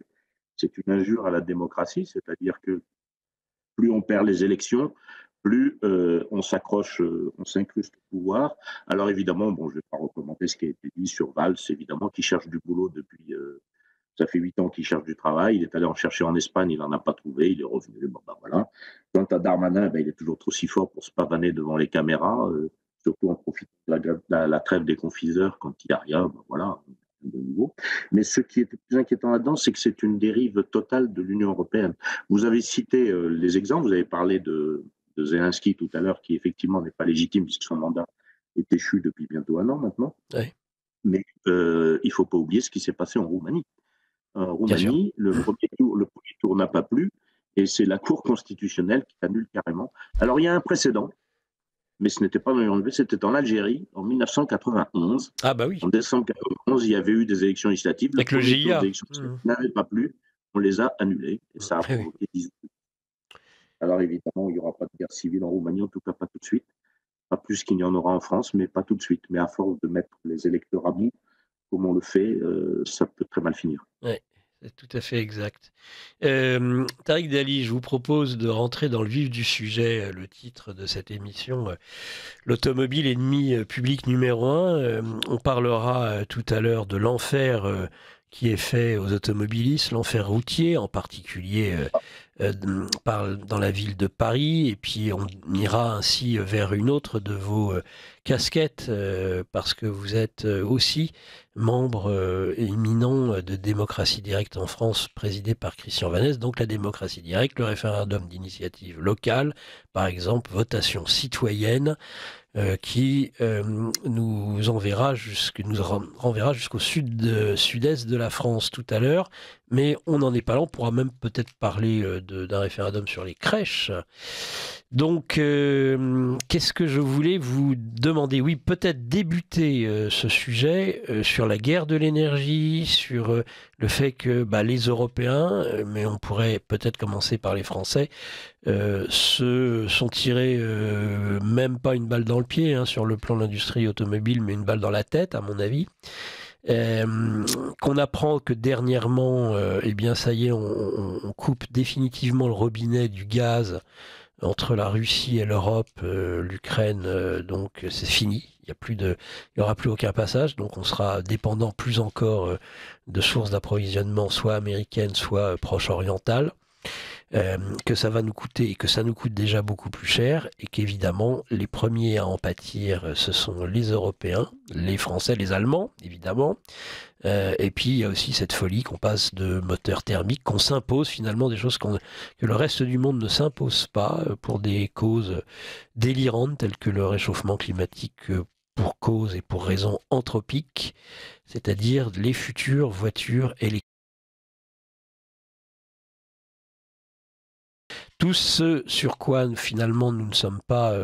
c'est une injure à la démocratie, c'est-à-dire que plus on perd les élections, plus on s'accroche, on s'incruste au pouvoir. Alors évidemment, bon, je ne vais pas recommander ce qui a été dit sur Valls, évidemment, qui cherche du boulot depuis... ça fait 8 ans qu'il cherche du travail. Il est allé en chercher en Espagne, il n'en a pas trouvé, il est revenu. Bon, ben voilà. Quant à Darmanin, ben, il est toujours trop si fort pour se pavaner devant les caméras, surtout en profitant de la trêve des confiseurs quand il n'y a rien. Ben, voilà, de nouveau. Mais ce qui est le plus inquiétant là-dedans, c'est que c'est une dérive totale de l'Union européenne. Vous avez cité les exemples, vous avez parlé de Zelensky tout à l'heure, qui effectivement n'est pas légitime puisque son mandat est échu depuis bientôt 1 an maintenant. Oui. Mais il ne faut pas oublier ce qui s'est passé en Roumanie. En Roumanie, le premier tour n'a pas plu et c'est la Cour constitutionnelle qui annule carrément. Alors il y a un précédent, mais ce n'était pas dans l'Union, c'était en Algérie en 1991. Ah bah oui. En décembre 1991, il y avait eu des élections législatives. Avec le GIA. Les élections n'avaient pas plu, on les a annulées et ça a provoqué 10 ans. Alors évidemment, il n'y aura pas de guerre civile en Roumanie, en tout cas pas tout de suite. Pas plus qu'il n'y en aura en France, mais pas tout de suite. Mais à force de mettre les électeurs à bout, comme on le fait, ça peut très mal finir. Oui, c'est tout à fait exact. Tariq Dali, je vous propose de rentrer dans le vif du sujet. Le titre de cette émission, l'automobile ennemi public numéro 1. On parlera tout à l'heure de l'enfer qui est fait aux automobilistes, l'enfer routier, en particulier dans la ville de Paris, et puis on ira ainsi vers une autre de vos casquettes, parce que vous êtes aussi membre éminent de Démocratie Directe en France, présidé par Christian Vannès. Donc la démocratie directe, le référendum d'initiative locale, par exemple, votation citoyenne, qui nous renverra jusqu'au sud-est de la France tout à l'heure. Mais on n'en est pas là, on pourra même peut-être parler d'un référendum sur les crèches. Donc, qu'est-ce que je voulais vous demander? Oui, peut-être débuter ce sujet sur la guerre de l'énergie, sur le fait que les Européens, mais on pourrait peut-être commencer par les Français, se sont tirés même pas une balle dans le pied sur le plan de l'industrie automobile, mais une balle dans la tête, à mon avis. Qu'on apprend que dernièrement, eh bien ça y est, on coupe définitivement le robinet du gaz entre la Russie et l'Europe, l'Ukraine, donc c'est fini. Il n'y aura plus aucun passage, donc on sera dépendant plus encore de sources d'approvisionnement soit américaines, soit proche-orientales. que ça va nous coûter et que ça nous coûte déjà beaucoup plus cher et qu'évidemment les premiers à en pâtir ce sont les Européens, les Français, les Allemands évidemment. Et puis il y a aussi cette folie qu'on passe de moteurs thermiques, qu'on s'impose finalement des choses que le reste du monde ne s'impose pas pour des causes délirantes telles que le réchauffement climatique pour cause et pour raison anthropique, c'est-à-dire les futures voitures électriques. Tout ce sur quoi finalement nous ne sommes pas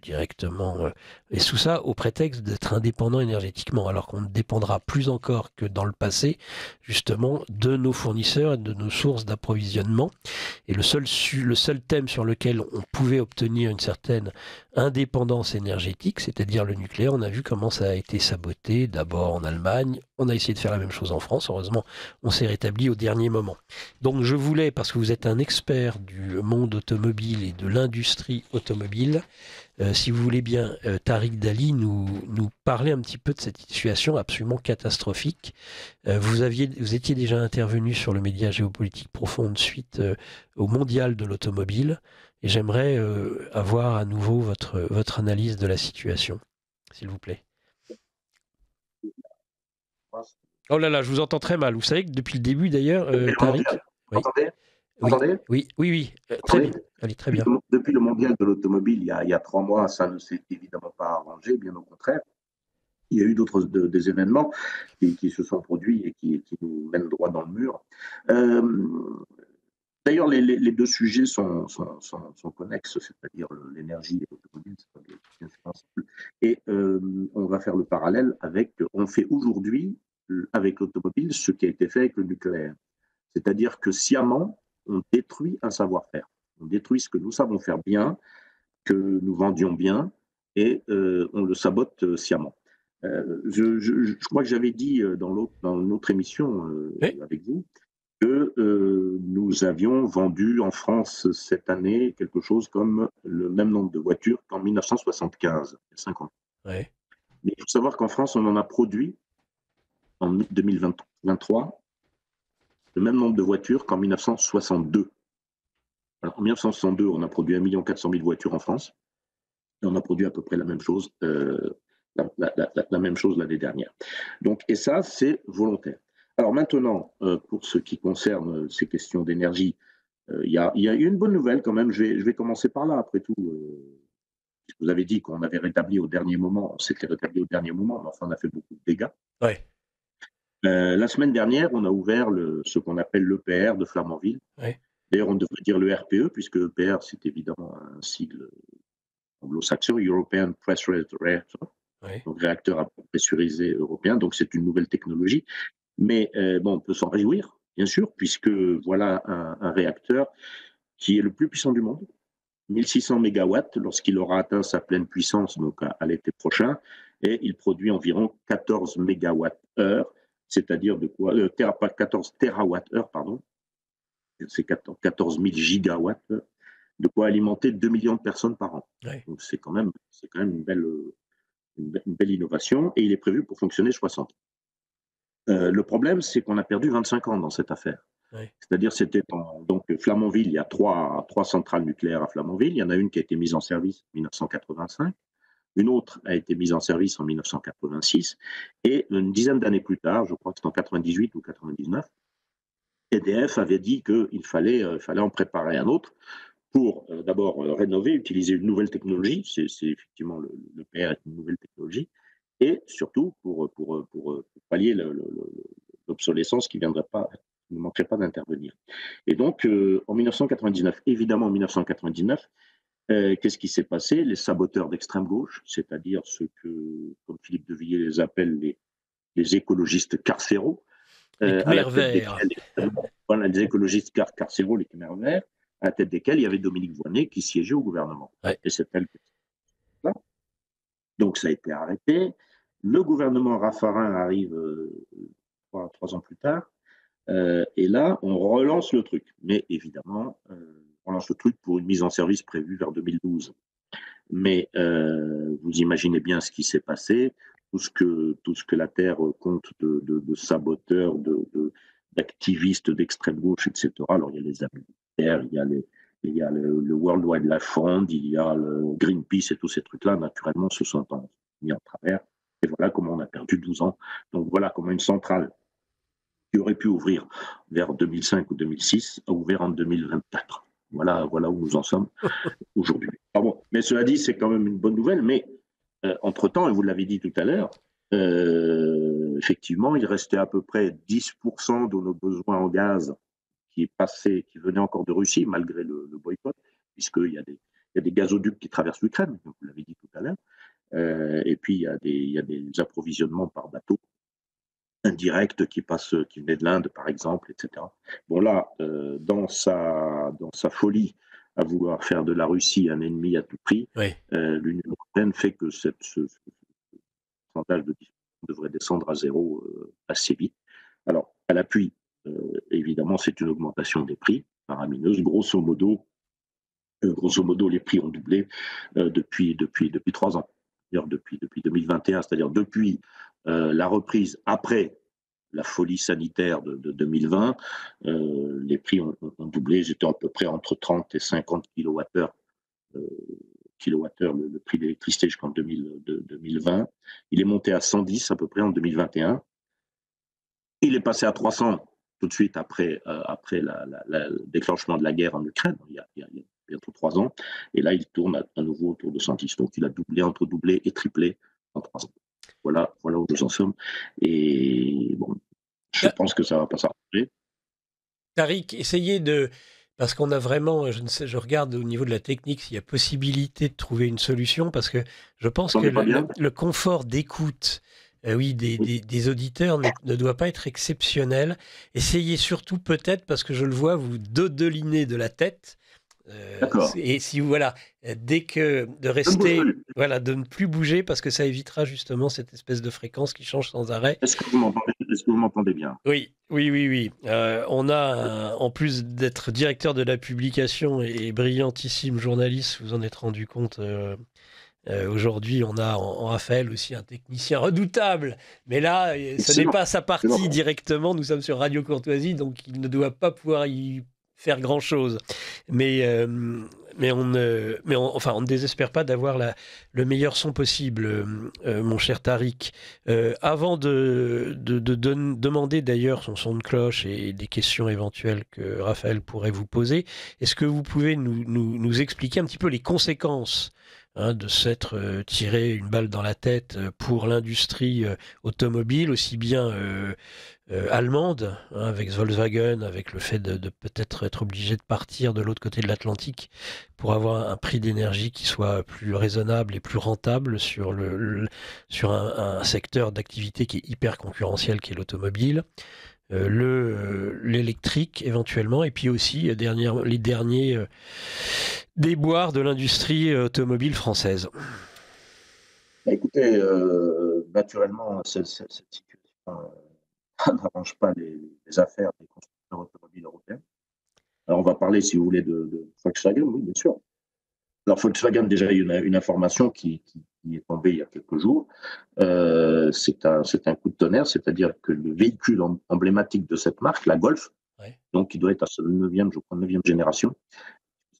directement, et sous ça au prétexte d'être indépendants énergétiquement, alors qu'on ne dépendra plus encore que dans le passé justement de nos fournisseurs et de nos sources d'approvisionnement. Et le seul thème sur lequel on pouvait obtenir une certaine indépendance énergétique, c'est-à-dire le nucléaire, on a vu comment ça a été saboté, d'abord en Allemagne, on a essayé de faire la même chose en France, heureusement on s'est rétabli au dernier moment. Donc je voulais, parce que vous êtes un expert du monde automobile et de l'industrie automobile, si vous voulez bien, Tariq Dali, nous parler un petit peu de cette situation absolument catastrophique. Vous étiez déjà intervenu sur le média Géopolitique Profonde suite au mondial de l'automobile, et j'aimerais avoir à nouveau votre analyse de la situation, s'il vous plaît. Oh là là, je vous entends très mal. Vous savez que depuis le début d'ailleurs, Tariq... Vous entendez? Oui. Très bien. Allez, très bien. Depuis le mondial de l'automobile, il y a 3 mois, ça ne s'est évidemment pas arrangé, bien au contraire. Il y a eu des événements qui se sont produits et qui nous mènent droit dans le mur. D'ailleurs, les deux sujets sont connexes, c'est-à-dire l'énergie et l'automobile, c'est bien sûr ensemble. Et on va faire le parallèle on fait aujourd'hui avec l'automobile ce qui a été fait avec le nucléaire. C'est-à-dire que sciemment, on détruit un savoir-faire. On détruit ce que nous savons faire bien, que nous vendions bien, et on le sabote sciemment. Je crois que j'avais dit dans une autre émission avec vous que nous avions vendu en France cette année quelque chose comme le même nombre de voitures qu'en 1975, il y a 5 ans. Ouais. Mais il faut savoir qu'en France, on en a produit en 2023 le même nombre de voitures qu'en 1962. Alors, en 1962, on a produit 1 400 000 voitures en France, et on a produit à peu près la même chose l'année dernière. Donc, et ça, c'est volontaire. Alors maintenant, pour ce qui concerne ces questions d'énergie, il y a une bonne nouvelle quand même. Je vais commencer par là, après tout. Vous avez dit qu'on avait rétabli au dernier moment. On s'était rétabli au dernier moment, mais enfin, on a fait beaucoup de dégâts. Ouais. La semaine dernière, on a ouvert ce qu'on appelle l'EPR de Flamanville. Ouais. D'ailleurs, on devrait dire le RPE, puisque EPR, c'est évidemment un sigle anglo-saxon, European Pressurized Reactor, donc réacteur à pressurisé européen. Donc, c'est une nouvelle technologie. Mais on peut s'en réjouir, bien sûr, puisque voilà un réacteur qui est le plus puissant du monde, 1600 mégawatts lorsqu'il aura atteint sa pleine puissance, donc à l'été prochain, et il produit environ 14 mégawatts-heure, c'est-à-dire de quoi 14 terawatts-heure, pardon, c'est 14 000 gigawatts, de quoi alimenter 2 millions de personnes par an. Ouais. Donc c'est quand même une belle innovation, et il est prévu pour fonctionner 60. Le problème, c'est qu'on a perdu 25 ans dans cette affaire. Oui. C'est-à-dire, donc Flamanville, il y a trois centrales nucléaires à Flamanville. Il y en a une qui a été mise en service en 1985, une autre a été mise en service en 1986, et une dizaine d'années plus tard, je crois que c'est en 98 ou 99, EDF avait dit qu'il fallait en préparer un autre pour d'abord rénover, utiliser une nouvelle technologie. C'est effectivement le PR est une nouvelle technologie, et surtout pour pallier l'obsolescence qui ne manquerait pas d'intervenir. Et donc, en 1999, évidemment en 1999, qu'est-ce qui s'est passé? Les saboteurs d'extrême gauche, c'est-à-dire ceux que, comme Philippe de Villiers les appelle, les écologistes carcéraux, les Khmers verts. Voilà, les écologistes carcéraux, les Khmers verts, à la tête desquels il y avait Dominique Voynet qui siégeait au gouvernement. Ouais. Et c'est elle. Donc ça a été arrêté. Le gouvernement Raffarin arrive 3 ans plus tard. Et là, on relance le truc. Mais évidemment, on relance le truc pour une mise en service prévue vers 2012. Mais vous imaginez bien ce qui s'est passé, tout ce que la Terre compte de saboteurs, d'activistes d'extrême gauche, etc. Alors il y a les amis militaires, il y a le World Wildlife Fund, il y a le Greenpeace et tous ces trucs-là, naturellement, se sont mis en travers. Et voilà comment on a perdu 12 ans. Donc voilà comment une centrale qui aurait pu ouvrir vers 2005 ou 2006 a ouvert en 2024. Voilà où nous en sommes aujourd'hui. Bon, mais cela dit, c'est quand même une bonne nouvelle, mais entre-temps, et vous l'avez dit tout à l'heure, effectivement, il restait à peu près 10% de nos besoins en gaz qui venait encore de Russie, malgré le boycott, puisqu'il y a des gazoducs qui traversent l'Ukraine, comme vous l'avez dit tout à l'heure, et puis il y a des approvisionnements par bateau indirects qui venaient de l'Inde, par exemple, etc. Bon là, dans sa folie à vouloir faire de la Russie un ennemi à tout prix, Oui. l'Union européenne fait que ce pourcentage de diffusion devrait descendre à zéro assez vite. Alors, à l'appui, évidemment, c'est une augmentation des prix faramineuse. Grosso modo, les prix ont doublé depuis 3 ans. C'est-à-dire depuis 2021, c'est-à-dire depuis la reprise après la folie sanitaire de 2020, les prix ont doublé. Ils étaient à peu près entre 30 et 50 kWh le prix de l'électricité jusqu'en 2020. Il est monté à 110 à peu près en 2021. Il est passé à 300 tout de suite après le déclenchement de la guerre en Ukraine, il y a bientôt 3 ans. Et là, il tourne à nouveau autour de 110. Donc, il a entre doublé et triplé en 3 ans. Voilà où nous en sommes. Et bon, je pense que ça ne va pas s'arranger. Tariq, essayez de... Parce qu'on a vraiment, je regarde au niveau de la technique s'il y a possibilité de trouver une solution, parce que je pense que le confort d'écoute des auditeurs ne doit pas être exceptionnel. Essayez surtout peut-être, parce que je le vois, vous dodelinez de la tête. Et si dès que de rester, de ne plus bouger, parce que ça évitera justement cette espèce de fréquence qui change sans arrêt. Est-ce que vous m'entendez bien? Oui. On a, en plus d'être directeur de la publication et brillantissime journaliste, vous en êtes rendu compte. Aujourd'hui, on a en Raphaël aussi un technicien redoutable, mais là, ce n'est pas sa partie directement. Nous sommes sur Radio Courtoisie, donc il ne doit pas pouvoir y faire grand-chose. Mais on ne désespère pas d'avoir le meilleur son possible, mon cher Tariq. Avant de demander d'ailleurs son son de cloche et des questions éventuelles que Raphaël pourrait vous poser, est-ce que vous pouvez nous expliquer un petit peu les conséquences de s'être tiré une balle dans la tête pour l'industrie automobile, aussi bien allemande, avec Volkswagen, avec le fait de peut-être être obligé de partir de l'autre côté de l'Atlantique pour avoir un prix d'énergie qui soit plus raisonnable et plus rentable sur un secteur d'activité qui est hyper concurrentiel, qui est l'automobile. L'électrique éventuellement, et puis aussi les derniers déboires de l'industrie automobile française. Écoutez, naturellement, cette situation n'arrange pas les affaires des constructeurs automobiles européens. Alors, on va parler, si vous voulez, de Volkswagen, oui, bien sûr. Alors, Volkswagen, déjà, il y a une information qui est tombée il y a quelques jours. C'est un coup de tonnerre, c'est-à-dire que le véhicule emblématique de cette marque, la Golf, donc qui doit être à sa 9e génération,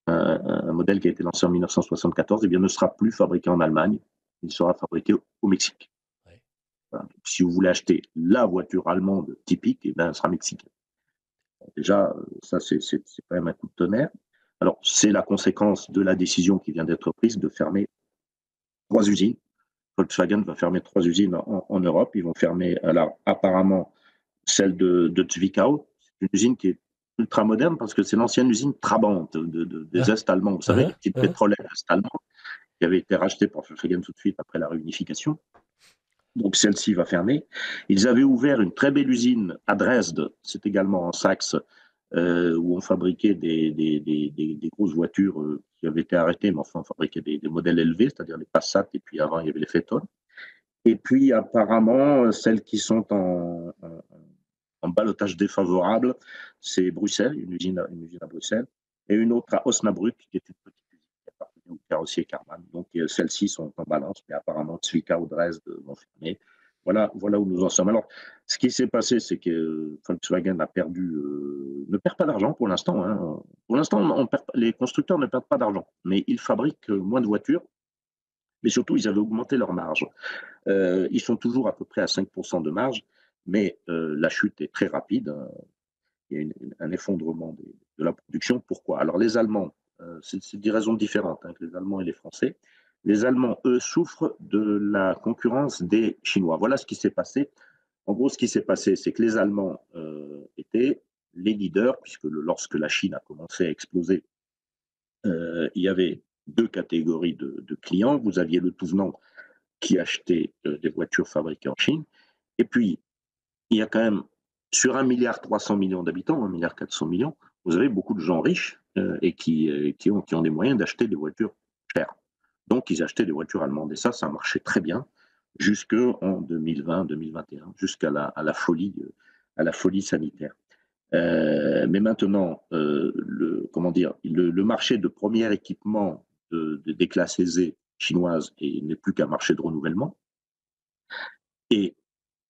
un modèle qui a été lancé en 1974, eh bien, ne sera plus fabriqué en Allemagne, il sera fabriqué au Mexique. Voilà. Donc, si vous voulez acheter la voiture allemande typique, eh bien, elle sera mexicaine. Déjà, ça, c'est quand même un coup de tonnerre. Alors, c'est la conséquence de la décision qui vient d'être prise de fermer 3 usines. Volkswagen va fermer 3 usines en Europe. Ils vont fermer, alors, apparemment, celle de Zwickau. C'est une usine qui est ultra moderne parce que c'est l'ancienne usine Trabant des Est-allemands. Vous savez, les petites pétrolières est-allemandes qui avaient été rachetées par Volkswagen tout de suite après la réunification. Donc, celle-ci va fermer. Ils avaient ouvert une très belle usine à Dresde, c'est également en Saxe, où on fabriquait des grosses voitures qui avaient été arrêtées, mais enfin, on fabriquait des modèles élevés, c'est-à-dire les Passat, et puis avant, il y avait les Phaeton. Et puis, apparemment, celles qui sont en ballottage défavorable, c'est Bruxelles, une usine à Bruxelles, et une autre à Osnabrück, qui est une petite usine qui appartenait au carrossier Karmann. Donc, celles-ci sont en balance, mais apparemment, Zwickau ou Dresde vont fermer. Voilà où nous en sommes. Alors, ce qui s'est passé, c'est que Volkswagen a ne perd pas d'argent pour l'instant, hein. Pour l'instant, les constructeurs ne perdent pas d'argent, mais ils fabriquent moins de voitures, mais surtout, ils avaient augmenté leur marge. Ils sont toujours à peu près à 5% de marge, mais la chute est très rapide, hein. Il y a un effondrement de la production. Pourquoi? Alors, les Allemands, c'est des raisons différentes, hein, les Allemands et les Français. Les Allemands, eux, souffrent de la concurrence des Chinois. Voilà ce qui s'est passé. En gros, ce qui s'est passé, c'est que les Allemands étaient les leaders, puisque lorsque la Chine a commencé à exploser, il y avait deux catégories de clients. Vous aviez le tout venant qui achetait des voitures fabriquées en Chine. Et puis, il y a quand même, sur 1,3 milliard d'habitants, 1,4 milliard, vous avez beaucoup de gens riches et qui ont les moyens d'acheter des voitures chères. Donc, ils achetaient des voitures allemandes. Et ça marchait très bien jusqu'en 2020-2021, jusqu'à la folie sanitaire. Mais maintenant, le marché de premier équipement des classes aisées chinoises n'est plus qu'un marché de renouvellement. Et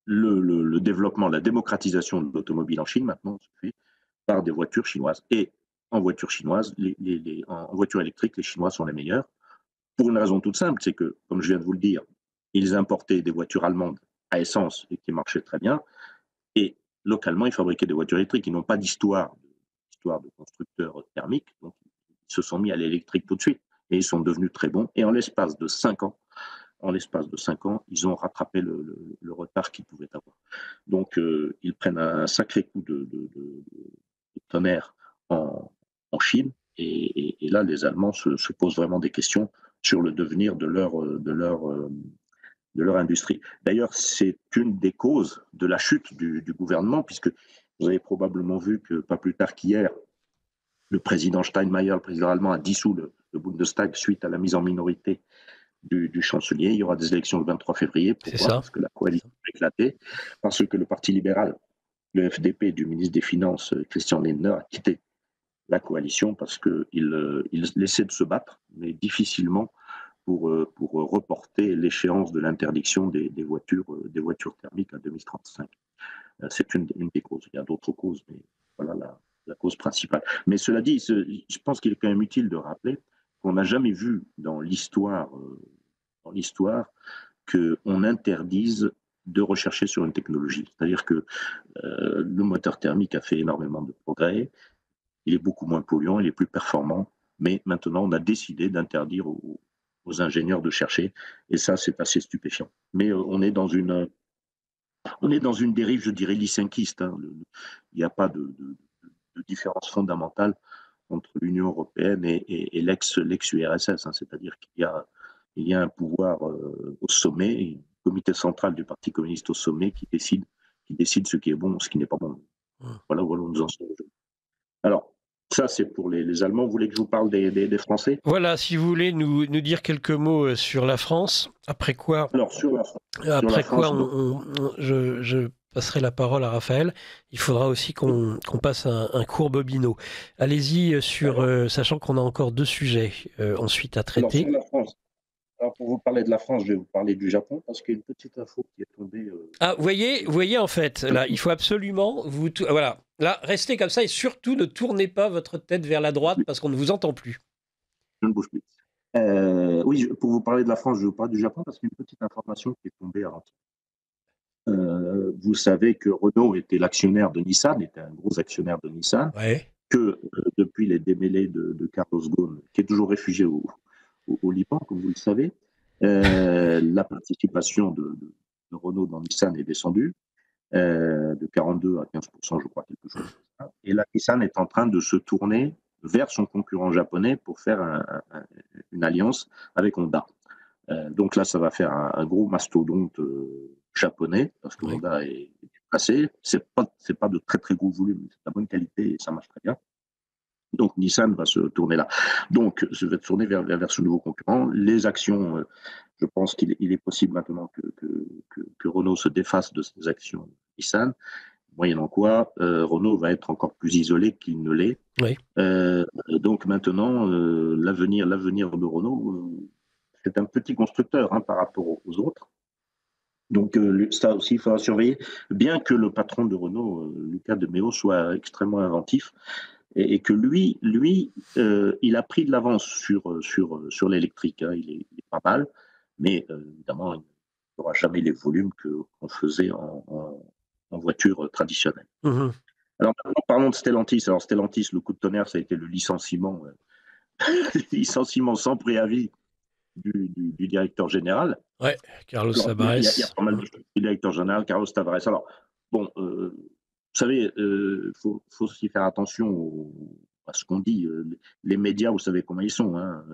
le développement, la démocratisation de l'automobile en Chine maintenant se fait par des voitures chinoises. Et en voitures chinoises, en voitures électriques, les Chinois sont les meilleurs. Pour une raison toute simple, c'est que, comme je viens de vous le dire, ils importaient des voitures allemandes à essence et qui marchaient très bien. Et localement, ils fabriquaient des voitures électriques. Ils n'ont pas d'histoire de constructeurs thermiques. Donc, ils se sont mis à l'électrique tout de suite. Et ils sont devenus très bons. Et en l'espace de 5 ans, ils ont rattrapé le retard qu'ils pouvaient avoir. Donc, ils prennent un sacré coup de tonnerre en Chine. Et là, les Allemands se posent vraiment des questions sur le devenir de leur industrie. D'ailleurs, c'est une des causes de la chute du gouvernement, puisque vous avez probablement vu que pas plus tard qu'hier, le président Steinmeier, le président allemand, a dissous le Bundestag suite à la mise en minorité du chancelier. Il y aura des élections le 23 février. Pourquoi? Parce que la coalition a éclaté, parce que le Parti libéral, le FDP du ministre des Finances, Christian Lindner, a quitté la coalition parce qu'il laissait de se battre, mais difficilement pour reporter l'échéance de l'interdiction des voitures thermiques à 2035. C'est une des causes. Il y a d'autres causes, mais voilà la cause principale. Mais cela dit, je pense qu'il est quand même utile de rappeler qu'on n'a jamais vu dans l'histoire qu'on interdise de rechercher sur une technologie. C'est-à-dire que le moteur thermique a fait énormément de progrès, il est beaucoup moins polluant, il est plus performant, mais maintenant on a décidé d'interdire aux ingénieurs de chercher, et ça c'est assez stupéfiant. Mais on est dans une dérive, je dirais, lysenquiste, hein. Il n'y a pas de différence fondamentale entre l'Union européenne et l'ex-URSS, hein. C'est-à-dire qu'il y a un pouvoir au sommet, un comité central du Parti communiste au sommet qui décide ce qui est bon, ce qui n'est pas bon. Voilà où nous en sommes. Alors, ça, c'est pour les Allemands. Vous voulez que je vous parle des Français? Voilà, si vous voulez nous dire quelques mots sur la France, après quoi, Alors, sur la France, je passerai la parole à Raphaël. Il faudra aussi qu'on passe un court Bobino. Allez-y, sachant qu'on a encore 2 sujets ensuite à traiter. Alors, sur la France. Alors, pour vous parler de la France, je vais vous parler du Japon, parce qu'il y a une petite info qui est tombée. Ah, vous voyez, en fait, là, il faut absolument voilà. Là, restez comme ça et surtout ne tournez pas votre tête vers la droite parce qu'on ne vous entend plus. Je ne bouge plus. Oui, pour vous parler de la France, je vais vous parler du Japon parce qu'il y a une petite information qui est tombée avant-hier. Vous savez que Renault était l'actionnaire de Nissan, était un gros actionnaire de Nissan, que depuis les démêlés de Carlos Ghosn, qui est toujours réfugié au Liban, comme vous le savez, la participation de Renault dans Nissan est descendue de 42 à 15%, je crois, quelque chose comme ça. Et là, Nissan est en train de se tourner vers son concurrent japonais pour faire une alliance avec Honda. Donc là, ça va faire un gros mastodonte japonais, parce que Honda est passé. C'est pas de très très gros volume, c'est de la bonne qualité et ça marche très bien. Donc Nissan va se tourner là. Donc, je vais tourner vers ce nouveau concurrent. Les actions, je pense qu'il est possible maintenant que Renault se défasse de ses actions Nissan, moyennant quoi Renault va être encore plus isolé qu'il ne l'est. Donc maintenant, l'avenir de Renault, c'est un petit constructeur par rapport aux autres. Donc ça aussi, il faudra surveiller, bien que le patron de Renault, Luca de Meo, soit extrêmement inventif et que lui il a pris de l'avance sur l'électrique. Hein. Il est pas mal, mais évidemment, il n'aura jamais les volumes qu'on faisait en voiture traditionnelle. Mmh. Alors maintenant, parlons de Stellantis. Alors Stellantis, le coup de tonnerre, ça a été le licenciement, licenciement sans préavis du directeur général. Ouais, Carlos Alors, il y a Tavares. pas mal de choses. Le directeur général, Carlos Tavares. Alors, bon, vous savez, faut aussi faire attention à ce qu'on dit. Les médias, vous savez comment ils sont. Hein.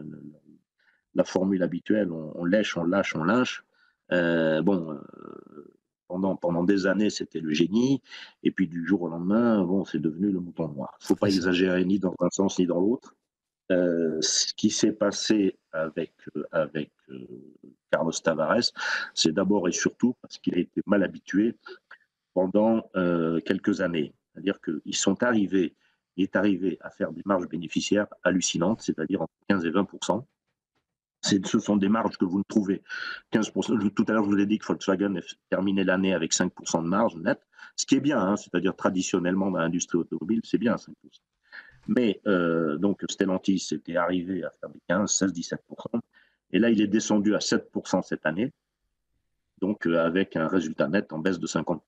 La formule habituelle, on lèche, on lâche, on lynche. Bon, pendant des années, c'était le génie. Et puis, du jour au lendemain, bon, c'est devenu le mouton noir. Il ne faut pas exagérer ni dans un sens ni dans l'autre. Ce qui s'est passé avec Carlos Tavares, c'est d'abord et surtout parce qu'il a été mal habitué pendant quelques années. C'est-à-dire qu'il est arrivé à faire des marges bénéficiaires hallucinantes, c'est-à-dire entre 15 et 20%. Ce sont des marges que vous ne trouvez 15%. Tout à l'heure, je vous ai dit que Volkswagen a terminé l'année avec 5% de marge nette, ce qui est bien, hein, c'est-à-dire traditionnellement dans l'industrie automobile, c'est bien 5%. Mais donc Stellantis était arrivé à faire des 15, 16, 17%. Et là, il est descendu à 7% cette année, donc avec un résultat net en baisse de 50%.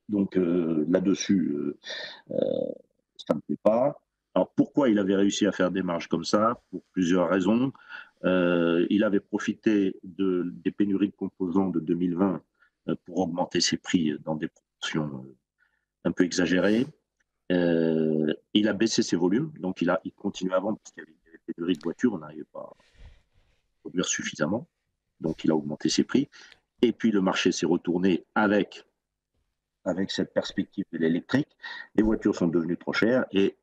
Donc là-dessus, ça ne plaît pas. Alors pourquoi il avait réussi à faire des marges comme ça? Pour plusieurs raisons. Il avait profité des pénuries de composants de 2020 pour augmenter ses prix dans des proportions un peu exagérées. Il a baissé ses volumes, donc il continue à vendre parce qu'il y avait des pénuries de voitures, on n'arrivait pas à produire suffisamment, donc il a augmenté ses prix. Et puis le marché s'est retourné avec cette perspective de l'électrique. Les voitures sont devenues trop chères et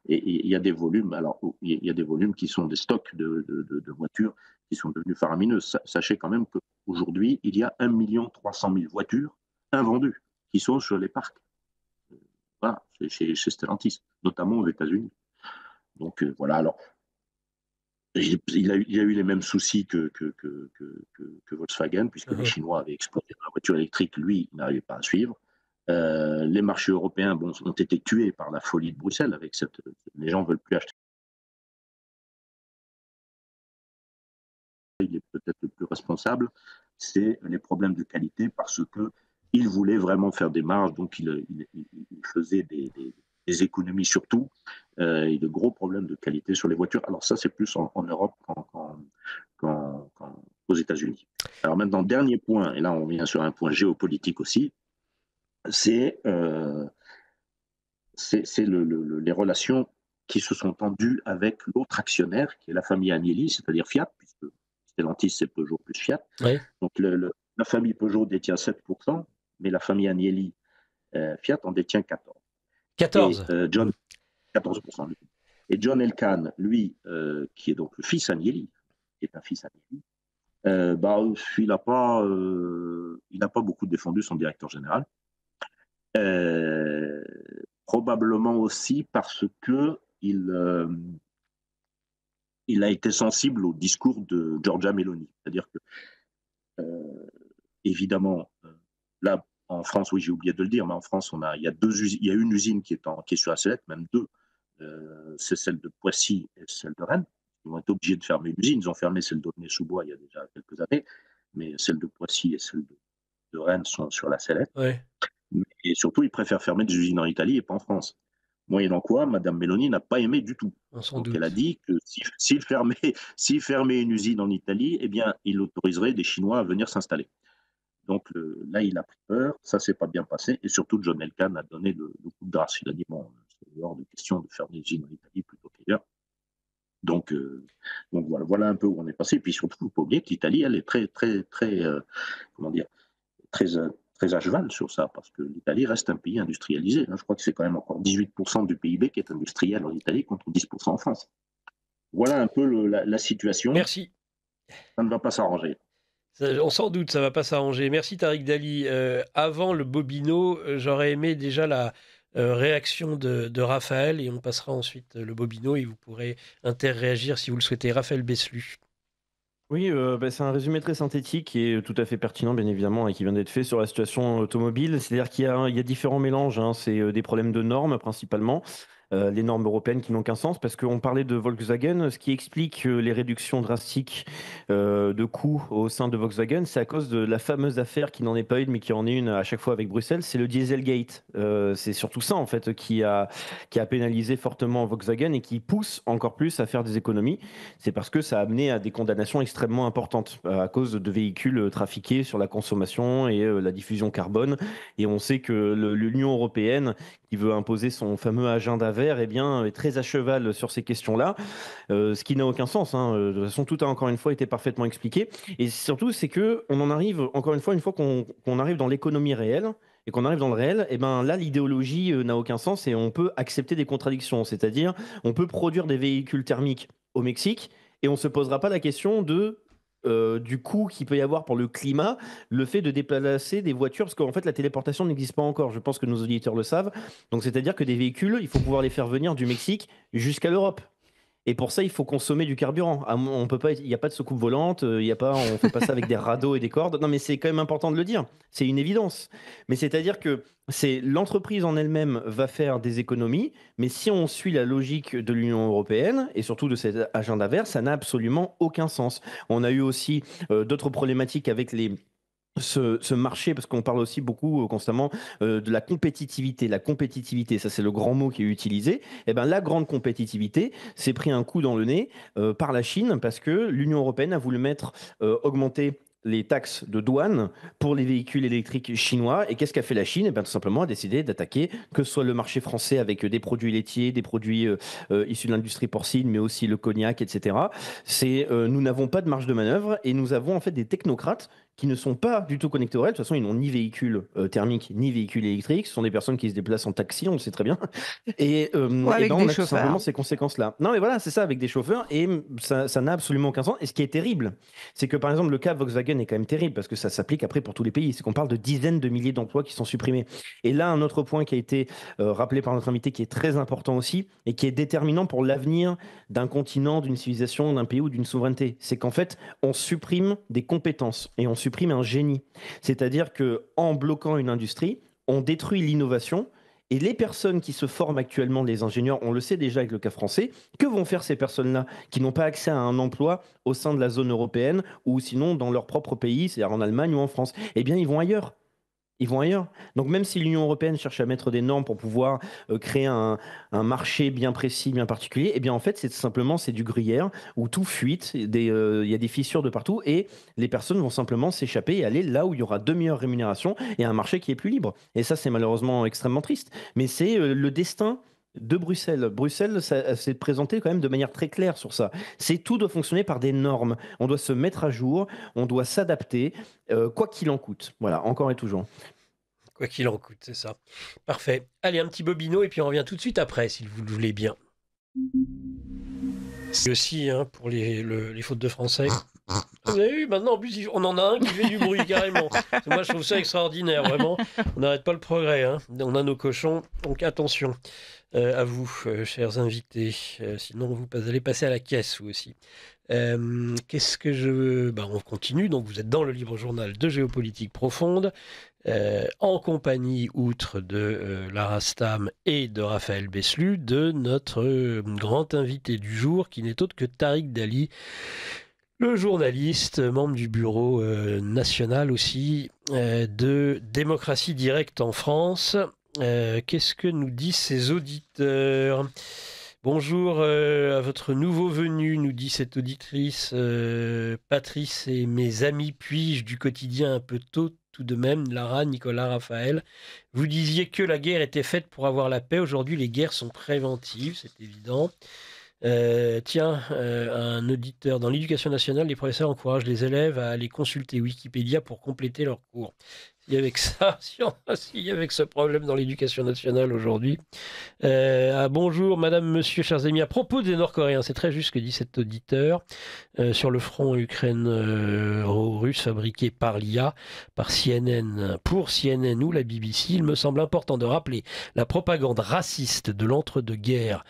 il y a des volumes. Alors il y a des volumes qui sont des stocks de voitures qui sont devenus faramineux. Sachez quand même qu'aujourd'hui il y a 1 300 000 voitures invendues qui sont sur les parcs. Voilà, chez Stellantis, notamment aux États-Unis. Donc voilà, alors il a eu les mêmes soucis que Volkswagen, puisque les Chinois avaient explosé la voiture électrique, lui, il n'arrivait pas à suivre. Les marchés européens ont été tués par la folie de Bruxelles, avec les gens ne veulent plus acheter. Il est peut-être le plus responsable, c'est les problèmes de qualité, parce qu'il voulait vraiment faire des marges, donc il faisait des économies sur tout, et de gros problèmes de qualité sur les voitures. Alors ça, c'est plus en Europe qu'aux États-Unis. Alors maintenant, dernier point, et là on vient sur un point géopolitique aussi, c'est les relations qui se sont tendues avec l'autre actionnaire, qui est la famille Agnelli, c'est-à-dire Fiat, puisque Stellantis, c'est Peugeot plus Fiat. Oui. Donc la famille Peugeot détient 7%, mais la famille Agnelli, Fiat, en détient 14%. 14. Et, 14%. Et John Elkann, lui, qui est donc le fils Agnelli, qui est un fils Agnelli, il n'a pas beaucoup défendu son directeur général. Probablement aussi parce que il a été sensible au discours de Giorgia Meloni. C'est-à-dire que, évidemment, là, en France, oui, j'ai oublié de le dire, mais en France, il y a une usine qui est sur la sellette, même deux. C'est celle de Poissy et celle de Rennes. Ils ont été obligés de fermer une usine. Ils ont fermé celle d'Aulnay-sous-Bois il y a déjà quelques années, mais celle de Poissy et celle de Rennes sont sur la sellette. Ouais. Et surtout, ils préfèrent fermer des usines en Italie et pas en France. Moyennant quoi, Mme Meloni n'a pas aimé du tout. Donc elle a dit que s'il fermait une usine en Italie, eh bien, il autoriserait des Chinois à venir s'installer. Donc là, il a pris peur, ça s'est pas bien passé, et surtout John Elkann a donné le coup de grâce. Il a dit bon, c'est hors de question de fermer une usine en Italie plutôt qu'ailleurs. Donc voilà un peu où on est passé. Et puis surtout, il ne faut pas oublier que l'Italie, elle est très à cheval sur ça, parce que l'Italie reste un pays industrialisé. Je crois que c'est quand même encore 18% du PIB qui est industriel en Italie contre 10% en France. Voilà un peu la situation. Merci. Ça ne va pas s'arranger. On s'en doute, ça ne va pas s'arranger. Merci Tariq Dali. Avant le Bobino, j'aurais aimé déjà la réaction de Raphaël, et on passera ensuite le Bobino et vous pourrez interréagir si vous le souhaitez. Raphaël Beslu. Oui, c'est un résumé très synthétique qui est tout à fait pertinent, bien évidemment, et qui vient d'être fait sur la situation automobile. C'est-à-dire qu'il y a différents mélanges, hein. C'est des problèmes de normes principalement, les normes européennes qui n'ont qu'un sens, parce qu'on parlait de Volkswagen. Ce qui explique les réductions drastiques de coûts au sein de Volkswagen, c'est à cause de la fameuse affaire qui n'en est pas une, mais qui en est une à chaque fois avec Bruxelles, c'est le Dieselgate. C'est surtout ça, en fait, qui a pénalisé fortement Volkswagen et qui pousse encore plus à faire des économies. C'est parce que ça a amené à des condamnations extrêmement importantes à cause de véhicules trafiqués sur la consommation et la diffusion carbone. Et on sait que l'Union européenne, qui veut imposer son fameux agenda vert, eh bien, est très à cheval sur ces questions-là, ce qui n'a aucun sens, hein. De toute façon, tout a encore une fois été parfaitement expliqué. Et surtout, c'est que on en arrive, encore une fois qu'on arrive dans l'économie réelle, et qu'on arrive dans le réel, et ben là, l'idéologie n'a aucun sens et on peut accepter des contradictions. C'est-à-dire, on peut produire des véhicules thermiques au Mexique et on ne se posera pas la question du coût qu'il peut y avoir pour le climat, le fait de déplacer des voitures, parce qu'en fait la téléportation n'existe pas encore, je pense que nos auditeurs le savent. Donc c'est-à-dire que des véhicules, il faut pouvoir les faire venir du Mexique jusqu'à l'Europe. Et pour ça, il faut consommer du carburant. On peut pas, il n'y a pas de soucoupe volante, il y a pas, on fait pas ça avec des radeaux et des cordes. Non, mais c'est quand même important de le dire. C'est une évidence. Mais c'est-à-dire que c'est l'entreprise en elle-même va faire des économies, mais si on suit la logique de l'Union européenne et surtout de cet agenda vert, ça n'a absolument aucun sens. On a eu aussi d'autres problématiques avec ce marché, parce qu'on parle aussi beaucoup constamment de la compétitivité. La compétitivité, ça c'est le grand mot qui est utilisé. Et ben, la grande compétitivité s'est pris un coup dans le nez par la Chine, parce que l'Union européenne a voulu augmenter les taxes de douane pour les véhicules électriques chinois. Et qu'est-ce qu'a fait la Chine? Et ben, tout simplement a décidé d'attaquer que ce soit le marché français avec des produits laitiers, des produits issus de l'industrie porcine, mais aussi le cognac, etc. Nous n'avons pas de marge de manœuvre et nous avons en fait des technocrates qui ne sont pas du tout connectés au réel. De toute façon, ils n'ont ni véhicule thermique, ni véhicule électrique. Ce sont des personnes qui se déplacent en taxi, on le sait très bien. Ou Et avec ben, on des a tout chauffeurs. simplement ces conséquences-là. Non, mais voilà, c'est ça, avec des chauffeurs. Et ça n'a absolument aucun sens. Et ce qui est terrible, c'est que par exemple, le cas Volkswagen est quand même terrible, parce que ça s'applique après pour tous les pays. C'est qu'on parle de dizaines de milliers d'emplois qui sont supprimés. Et là, un autre point qui a été rappelé par notre invité, qui est très important aussi, et qui est déterminant pour l'avenir d'un continent, d'une civilisation, d'un pays ou d'une souveraineté, c'est qu'en fait, on supprime des compétences et on supprime un génie. C'est-à-dire que en bloquant une industrie, on détruit l'innovation. Et les personnes qui se forment actuellement, les ingénieurs, on le sait déjà avec le cas français, que vont faire ces personnes-là qui n'ont pas accès à un emploi au sein de la zone européenne ou sinon dans leur propre pays, c'est-à-dire en Allemagne ou en France? Eh bien, ils vont ailleurs. Ils vont ailleurs. Donc même si l'Union européenne cherche à mettre des normes pour pouvoir créer un marché bien précis, bien particulier, eh bien en fait c'est tout simplement c'est du gruyère où tout fuite, il y a des fissures de partout et les personnes vont simplement s'échapper et aller là où il y aura de meilleures rémunérations et un marché qui est plus libre. Et ça c'est malheureusement extrêmement triste. Mais c'est le destin de Bruxelles. Bruxelles s'est présenté quand même de manière très claire sur ça. C'est tout doit fonctionner par des normes. On doit se mettre à jour, on doit s'adapter, quoi qu'il en coûte. Voilà, encore et toujours. Quoi qu'il en coûte, c'est ça. Parfait. Allez, un petit bobino et puis on revient tout de suite après, si vous le voulez bien. C'est aussi hein, pour les fautes de français. Vous avez vu, maintenant, en plus, on en a un qui fait du bruit, carrément. Moi, je trouve ça extraordinaire, vraiment. On n'arrête pas le progrès. Hein. On a nos cochons, donc attention à vous, chers invités. Sinon, vous allez passer à la caisse, vous aussi. Qu'est-ce que je... on continue, donc vous êtes dans le livre journal de géopolitique profonde, en compagnie, outre de Lara Stam et de Raphaël Beslu, de notre grand invité du jour, qui n'est autre que Tariq Dali, le journaliste, membre du bureau national aussi de Démocratie Directe en France. Qu'est-ce que nous disent ces auditeurs ? Bonjour à votre nouveau venu, nous dit cette auditrice Patrice et mes amis, puis-je du quotidien un peu tôt tout de même, Lara, Nicolas, Raphaël. Vous disiez que la guerre était faite pour avoir la paix. Aujourd'hui, les guerres sont préventives, c'est évident. Un auditeur, dans l'éducation nationale, les professeurs encouragent les élèves à aller consulter Wikipédia pour compléter leurs cours. il y avait que ça, s'il y avait que ce problème dans l'éducation nationale aujourd'hui. Bonjour, madame, monsieur, chers amis. À propos des Nord-Coréens, c'est très juste ce que dit cet auditeur. Sur le front Ukraine-russe fabriqué par l'IA, par CNN, pour CNN ou la BBC, il me semble important de rappeler la propagande raciste de l'entre-deux-guerres,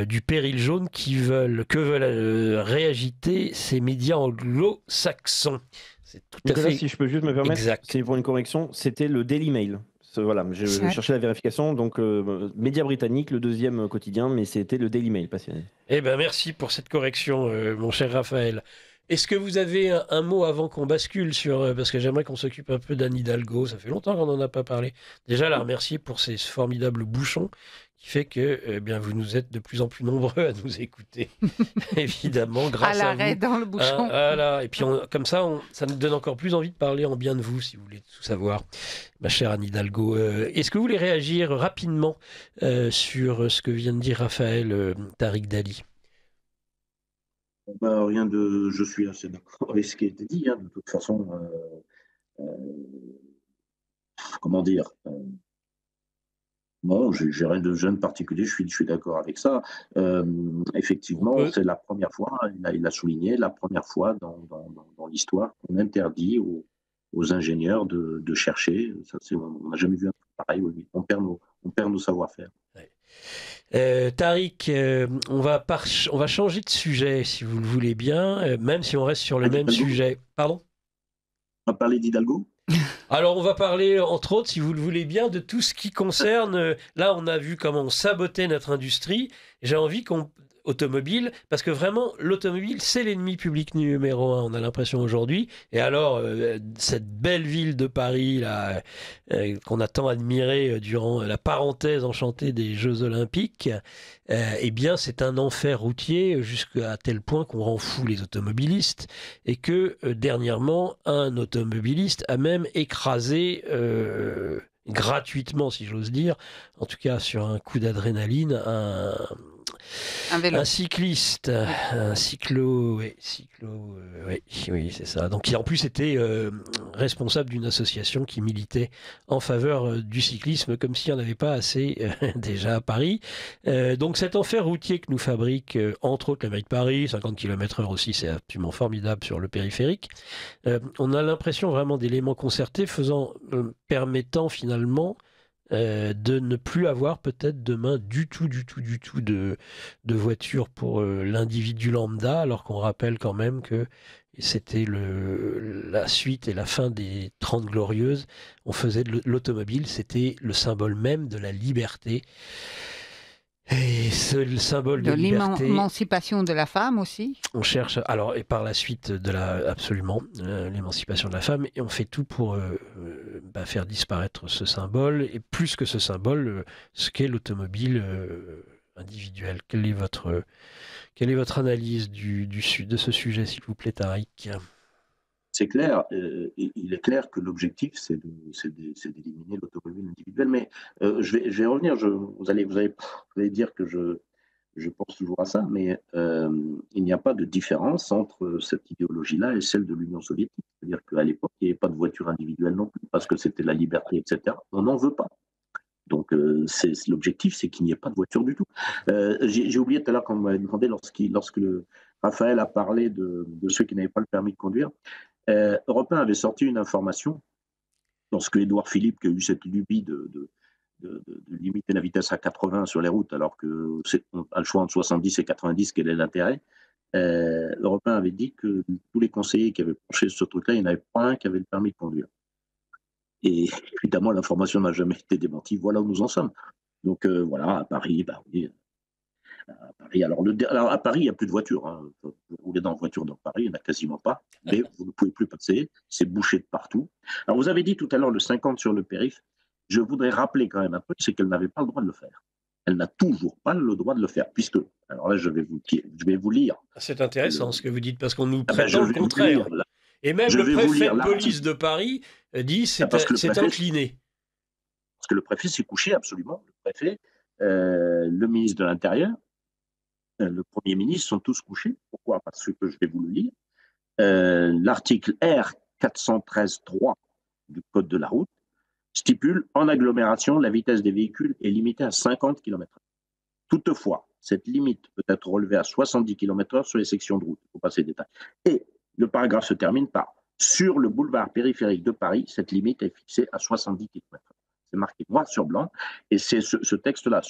du péril jaune que veulent réagiter ces médias anglo-saxons. C'est tout à fait Si je peux juste me permettre, exact. c'est pour une correction, c'était le Daily Mail. Voilà, je cherchais la vérification, donc média britannique, le deuxième quotidien, mais c'était le Daily Mail, pas CNN. Eh ben merci pour cette correction, mon cher Raphaël. Est-ce que vous avez un mot avant qu'on bascule sur... parce que j'aimerais qu'on s'occupe un peu d'Anne Hidalgo, ça fait longtemps qu'on n'en a pas parlé. Déjà, la remercier pour ces formidables bouchons qui fait que bien, vous nous êtes de plus en plus nombreux à nous écouter, évidemment, grâce à l'arrêt vous. dans le bouchon. Voilà. Et puis, comme ça, ça nous donne encore plus envie de parler en bien de vous, si vous voulez tout savoir, ma chère Anne Hidalgo. Est-ce que vous voulez réagir rapidement sur ce que vient de dire Raphaël Tariq Dali? Rien de. Je suis assez d'accord avec ce qui a été dit. De toute façon, comment dire non, j'ai rien de jeune particulier. Je suis d'accord avec ça. Effectivement, c'est la première fois. Il a souligné la première fois dans l'histoire qu'on interdit aux ingénieurs de chercher. Ça, on n'a jamais vu un truc pareil. Oui. On perd nos savoir-faire. Ouais. Tariq, on va changer de sujet si vous le voulez bien, même si on reste sur le même sujet. Pardon ? On va parler d'Hidalgo ? Alors on va parler entre autres, si vous le voulez bien, de tout ce qui concerne... là on a vu comment on sabotait notre industrie. J'ai envie automobile, parce que vraiment l'automobile c'est l'ennemi public numéro 1, on a l'impression aujourd'hui. Et alors cette belle ville de Paris là, qu'on a tant admirée durant la parenthèse enchantée des Jeux Olympiques, eh bien c'est un enfer routier jusqu'à tel point qu'on rend fou les automobilistes, et que dernièrement un automobiliste a même écrasé gratuitement, si j'ose dire, en tout cas sur un coup d'adrénaline, un cycliste, un oui, c'est ça. Donc qui en plus était responsable d'une association qui militait en faveur du cyclisme, comme s'il n'y en avait pas assez déjà à Paris. Donc cet enfer routier que nous fabrique, entre autres, la mairie de Paris, 50 km/h aussi, c'est absolument formidable sur le périphérique. On a l'impression vraiment d'éléments concertés permettant finalement de ne plus avoir peut-être demain du tout de voiture pour l'individu lambda, alors qu'on rappelle quand même que c'était la suite et la fin des 30 Glorieuses. On faisait de l'automobile, c'était le symbole même de la liberté. Et le symbole de liberté, l'émancipation de la femme aussi. On cherche, alors, et par la suite absolument, l'émancipation de la femme, et on fait tout pour faire disparaître ce symbole, et plus que ce symbole, ce qu'est l'automobile individuelle. Quelle est votre analyse de ce sujet, s'il vous plaît, Tariq ? C'est clair, il est clair que l'objectif, c'est d'éliminer l'automobile individuelle. Mais je vais revenir, vous allez dire que je pense toujours à ça, mais il n'y a pas de différence entre cette idéologie-là et celle de l'Union soviétique. C'est-à-dire qu'à l'époque, il n'y avait pas de voiture individuelle non plus, parce que c'était la liberté, etc. On n'en veut pas. Donc l'objectif, c'est qu'il n'y ait pas de voiture du tout. J'ai oublié tout à l'heure quand on m'avait demandé, lorsque Raphaël a parlé de ceux qui n'avaient pas le permis de conduire, Europe 1 avait sorti une information lorsque Édouard Philippe, qui a eu cette lubie de limiter la vitesse à 80 sur les routes, alors qu'on a le choix entre 70 et 90, quel est l'intérêt ? Europe 1 avait dit que tous les conseillers qui avaient penché sur ce truc-là, il n'y en avait pas un qui avait le permis de conduire. Et évidemment, l'information n'a jamais été démentie. Voilà où nous en sommes. Donc voilà, à Paris, oui. À Paris, alors à Paris, il n'y a plus de voitures. Hein. Vous roulez dans la voiture dans Paris, il n'y en a quasiment pas. Mais vous ne pouvez plus passer. C'est bouché de partout. Alors vous avez dit tout à l'heure le 50 sur le périph'. Je voudrais rappeler quand même un truc, c'est qu'elle n'avait pas le droit de le faire. Elle n'a toujours pas le droit de le faire, puisque, alors là, je vais vous lire. C'est intéressant ce que vous dites, parce qu'on nous prétend le contraire. Et même le préfet de police de Paris dit c'est incliné. Parce que le préfet s'est couché, absolument. Le préfet, le ministre de l'Intérieur, le Premier ministre sont tous couchés. Pourquoi ? Parce que je vais vous le lire. L'article R 413.3 du code de la route stipule en agglomération, la vitesse des véhicules est limitée à 50 km/h. Toutefois, cette limite peut être relevée à 70 km/h sur les sections de route. Il faut passer des détails. Et le paragraphe se termine par sur le boulevard périphérique de Paris, cette limite est fixée à 70 km/h. C'est marqué noir sur blanc. Et c'est ce texte-là,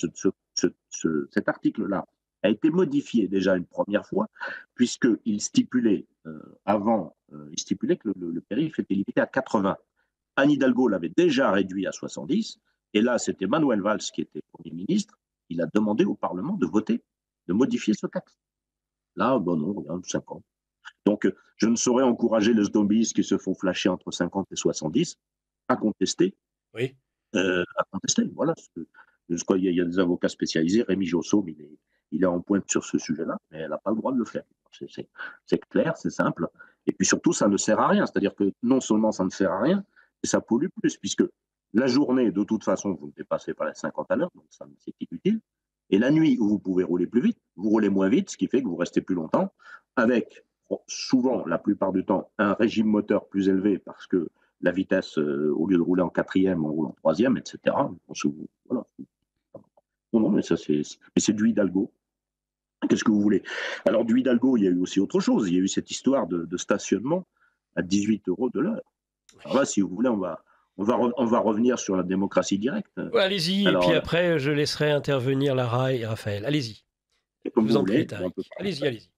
cet article-là, a été modifié déjà une première fois, puisqu'il stipulait il stipulait que le périph' était limité à 80. Anne Hidalgo l'avait déjà réduit à 70, et là, c'était Manuel Valls qui était Premier ministre. Il a demandé au Parlement de voter, de modifier ce texte. Là, bon non, regarde, 50. Donc, je ne saurais encourager les snobistes qui se font flasher entre 50 et 70 à contester. Oui. À contester, voilà. Je crois qu'il y a des avocats spécialisés. Rémi Josso, il est en pointe sur ce sujet-là, mais elle n'a pas le droit de le faire. C'est clair, c'est simple. Et puis surtout, ça ne sert à rien. C'est-à-dire que non seulement ça ne sert à rien, mais ça pollue plus, puisque la journée, de toute façon, vous ne dépassez pas les 50 à l'heure, donc ça c'est inutile. Et la nuit, où vous pouvez rouler plus vite, vous roulez moins vite, ce qui fait que vous restez plus longtemps, avec souvent, la plupart du temps, un régime moteur plus élevé, parce que la vitesse, au lieu de rouler en quatrième, on roule en troisième, etc. Voilà. Non, mais ça, c'est du Hidalgo. Qu'est-ce que vous voulez? Alors, du Hidalgo, il y a eu aussi autre chose. Il y a eu cette histoire de stationnement à 18 € de l'heure. Alors là, si vous voulez, on va revenir sur la démocratie directe. Ouais, allez-y, et puis après, je laisserai intervenir Lara et Raphaël. Allez-y. Comme vous en voulez. Allez-y.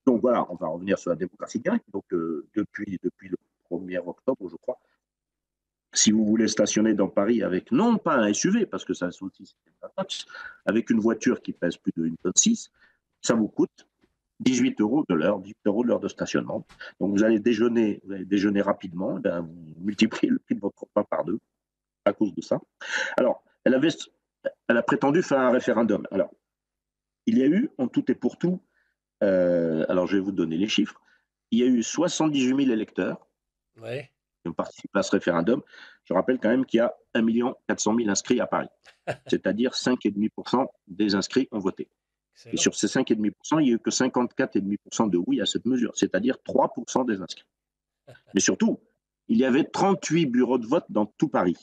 Donc voilà, on va revenir sur la démocratie directe. Donc, depuis le 1er octobre, je crois, si vous voulez stationner dans Paris avec, non pas un SUV, parce que ça aussi, avec une voiture qui pèse plus de 1,6 tonne, ça vous coûte 18 € de l'heure, 18 € de l'heure de stationnement. Donc vous allez déjeuner rapidement, vous multipliez le prix de votre repas par 2 à cause de ça. Alors, elle a prétendu faire un référendum. Alors, il y a eu, en tout et pour tout, alors je vais vous donner les chiffres, il y a eu 78 000 électeurs qui ont participé à ce référendum. Je rappelle quand même qu'il y a 1 400 000 inscrits à Paris, c'est-à-dire 5,5% des inscrits ont voté. Excellent. Et sur ces 5,5%, il n'y a eu que 54,5% de oui à cette mesure, c'est-à-dire 3% des inscrits. Mais surtout, il y avait 38 bureaux de vote dans tout Paris.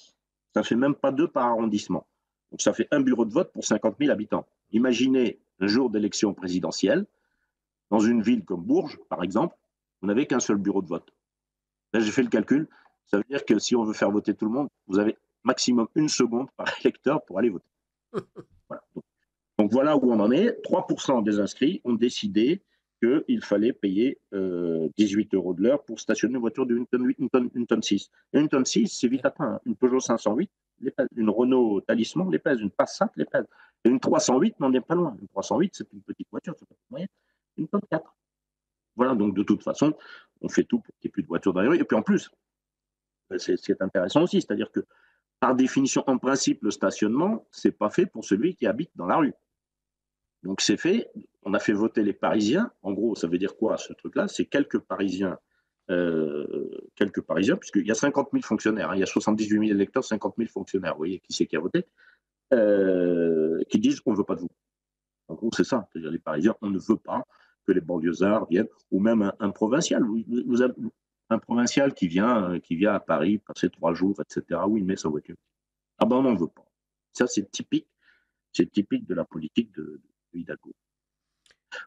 Ça ne fait même pas 2 par arrondissement. Donc ça fait un bureau de vote pour 50 000 habitants. Imaginez un jour d'élection présidentielle, dans une ville comme Bourges, par exemple, vous n'avez qu'un seul bureau de vote. Là, j'ai fait le calcul. Ça veut dire que si on veut faire voter tout le monde, vous avez maximum 1 seconde par électeur pour aller voter. Voilà. Donc voilà où on en est. 3% des inscrits ont décidé qu'il fallait payer 18 € de l'heure pour stationner une voiture de 1,6 tonne. Et 1,6 tonne, c'est vite atteint. Une Peugeot 508, les pèse. Une Renault Talisman les pèse. Une Passat les pèse. Et une 308 n'en est pas loin. Une 308, c'est une petite voiture, c'est pas moyenne. Une tonne 4. Voilà, donc de toute façon, on fait tout pour qu'il n'y ait plus de voitures dans les rues. Et puis en plus, c'est ce qui est intéressant aussi, c'est-à-dire que par définition, en principe, le stationnement, ce n'est pas fait pour celui qui habite dans la rue. Donc c'est fait, on a fait voter les Parisiens. En gros, ça veut dire quoi ce truc-là? C'est quelques Parisiens, puisqu'il y a 50 000 fonctionnaires, hein, il y a 78 000 électeurs, 50 000 fonctionnaires. Vous voyez qui c'est qui a voté, qui disent on ne veut pas de vous. En gros, c'est ça. C'est-à-dire les Parisiens, on ne veut pas que les banlieusards viennent, ou même un provincial. Vous avez un provincial qui vient à Paris passer 3 jours, etc., où il met sa voiture. Ah ben on n'en veut pas. Ça, c'est typique de la politique de Hidalgo.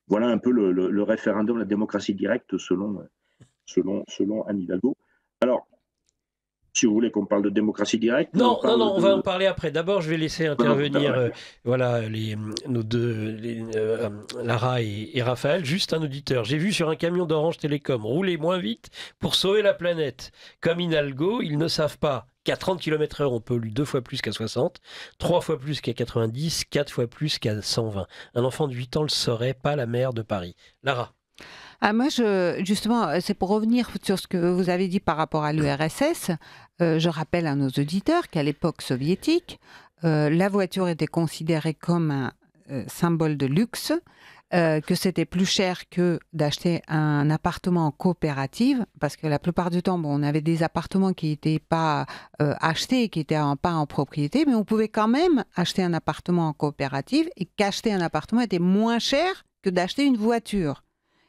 Voilà un peu le référendum, la démocratie directe selon Anne Hidalgo. Alors, si vous voulez qu'on parle de démocratie directe... Non, on va en parler après. D'abord, je vais laisser intervenir nos deux, Lara et Raphaël. Juste un auditeur. J'ai vu sur un camion d'Orange Télécom rouler moins vite pour sauver la planète. Comme Hidalgo, ils ne savent pas qu'à 30 km/h, on pollue 2 fois plus qu'à 60, 3 fois plus qu'à 90, 4 fois plus qu'à 120. Un enfant de 8 ans le saurait, pas la maire de Paris. Lara. Moi, justement, c'est pour revenir sur ce que vous avez dit par rapport à l'URSS. Je rappelle à nos auditeurs qu'à l'époque soviétique, la voiture était considérée comme un symbole de luxe, que c'était plus cher que d'acheter un appartement en coopérative, parce que la plupart du temps, on avait des appartements qui n'étaient pas achetés, qui n'étaient pas en propriété, mais on pouvait quand même acheter un appartement en coopérative, et qu'acheter un appartement était moins cher que d'acheter une voiture.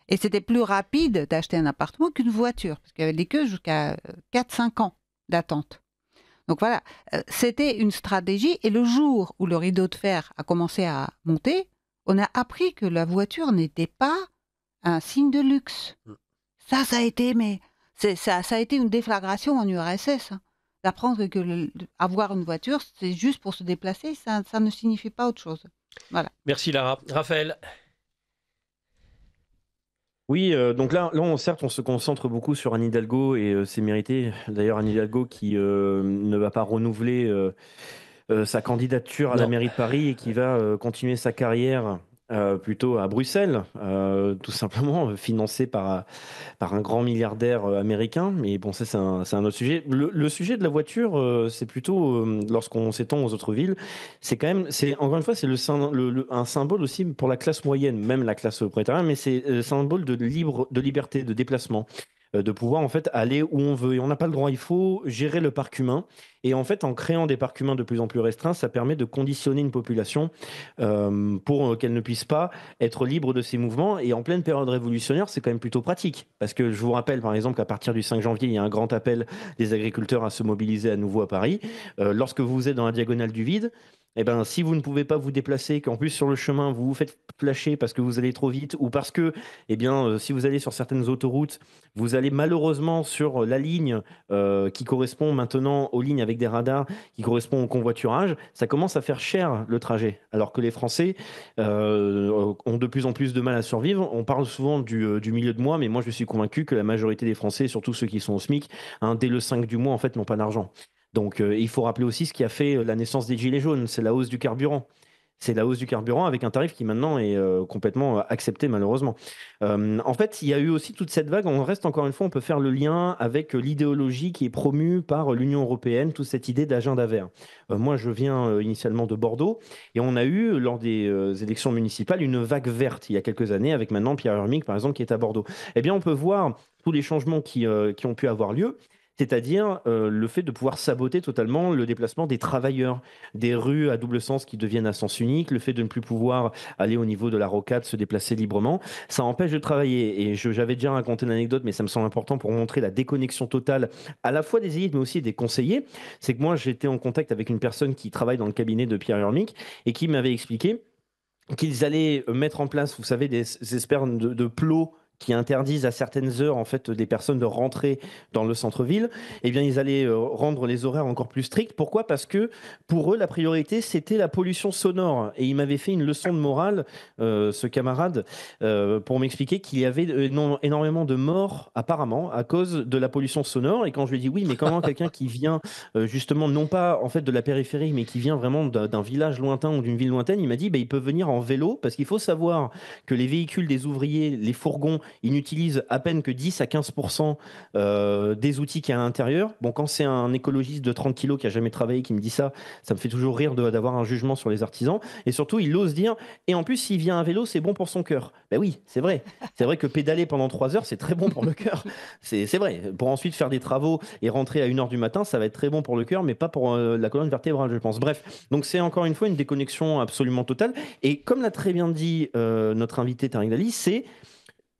Et c'était plus rapide d'acheter un appartement qu'une voiture, parce qu'il y avait des queues jusqu'à 4-5 ans d'attente. Donc voilà, c'était une stratégie. Et le jour où le rideau de fer a commencé à monter, on a appris que la voiture n'était pas un signe de luxe. Ça a été, ça a été une déflagration en URSS. Hein. D'apprendre que avoir une voiture, c'est juste pour se déplacer, ça ne signifie pas autre chose. Voilà. Merci Lara. Raphaël. Oui, donc là, certes, on se concentre beaucoup sur Anne Hidalgo et c'est mérité. D'ailleurs, Anne Hidalgo qui ne va pas renouveler sa candidature à la Non. mairie de Paris et qui va continuer sa carrière plutôt à Bruxelles, tout simplement, financée par un grand milliardaire américain. Mais bon, ça, c'est un autre sujet. Le sujet de la voiture, c'est plutôt, lorsqu'on s'étend aux autres villes, encore une fois, c'est un symbole aussi pour la classe moyenne, même la classe prolétarienne, mais c'est symbole de liberté, de déplacement. De pouvoir en fait aller où on veut et on n'a pas le droit, il faut gérer le parc humain et en fait en créant des parcs humains de plus en plus restreints, ça permet de conditionner une population pour qu'elle ne puisse pas être libre de ses mouvements et en pleine période révolutionnaire c'est quand même plutôt pratique parce que je vous rappelle par exemple qu'à partir du 5 janvier il y a un grand appel des agriculteurs à se mobiliser à nouveau à Paris. Lorsque vous êtes dans la diagonale du vide, eh ben, si vous ne pouvez pas vous déplacer, qu'en plus sur le chemin vous vous faites flasher parce que vous allez trop vite ou parce que, eh bien, si vous allez sur certaines autoroutes, vous allez malheureusement sur la ligne qui correspond maintenant aux lignes avec des radars, qui correspond au convoiturage, ça commence à faire cher le trajet. Alors que les Français ont de plus en plus de mal à survivre. On parle souvent du milieu de mois, mais moi je suis convaincu que la majorité des Français, surtout ceux qui sont au SMIC, dès le 5 du mois, en fait, n'ont pas d'argent. Donc il faut rappeler aussi ce qui a fait la naissance des Gilets jaunes, c'est la hausse du carburant. C'est la hausse du carburant avec un tarif qui maintenant est complètement accepté malheureusement. En fait, il y a eu aussi toute cette vague, on reste encore une fois, on peut faire le lien avec l'idéologie qui est promue par l'Union européenne, toute cette idée d'agenda vert. Moi, je viens initialement de Bordeaux et on a eu, lors des élections municipales, une vague verte il y a quelques années avec maintenant Pierre Hermic, par exemple, qui est à Bordeaux. Eh bien, on peut voir tous les changements qui ont pu avoir lieu. C'est-à-dire le fait de pouvoir saboter totalement le déplacement des travailleurs, des rues à double sens qui deviennent à sens unique, le fait de ne plus pouvoir aller au niveau de la rocade, se déplacer librement, ça empêche de travailler. Et j'avais déjà raconté une anecdote, mais ça me semble important pour montrer la déconnexion totale à la fois des élites, mais aussi des conseillers. C'est que moi, j'étais en contact avec une personne qui travaille dans le cabinet de Pierre Hermic et qui m'avait expliqué qu'ils allaient mettre en place, vous savez, des espèces de plots qui interdisent à certaines heures en fait des personnes de rentrer dans le centre-ville, eh bien ils allaient rendre les horaires encore plus stricts. Pourquoi ? Parce que pour eux la priorité c'était la pollution sonore et il m'avait fait une leçon de morale, ce camarade, pour m'expliquer qu'il y avait énormément de morts apparemment à cause de la pollution sonore. Et quand je lui ai dit oui, mais comment quelqu'un qui vient justement non pas en fait de la périphérie, mais qui vient vraiment d'un village lointain ou d'une ville lointaine, il m'a dit il peut venir en vélo parce qu'il faut savoir que les véhicules des ouvriers, les fourgons, ils n'utilisent à peine que 10 à 15% des outils qu'il y a à l'intérieur. Bon, quand c'est un écologiste de 30 kilos qui a jamais travaillé qui me dit ça, ça me fait toujours rire d'avoir un jugement sur les artisans. Et surtout, il ose dire, et en plus, s'il vient à vélo, c'est bon pour son cœur. Ben oui, c'est vrai. C'est vrai que pédaler pendant 3 heures, c'est très bon pour le cœur. C'est vrai. Pour ensuite faire des travaux et rentrer à 1h du matin, ça va être très bon pour le cœur, mais pas pour la colonne vertébrale, je pense. Bref, donc c'est encore une fois une déconnexion absolument totale. Et comme l'a très bien dit notre invité Tariq Dali, c'est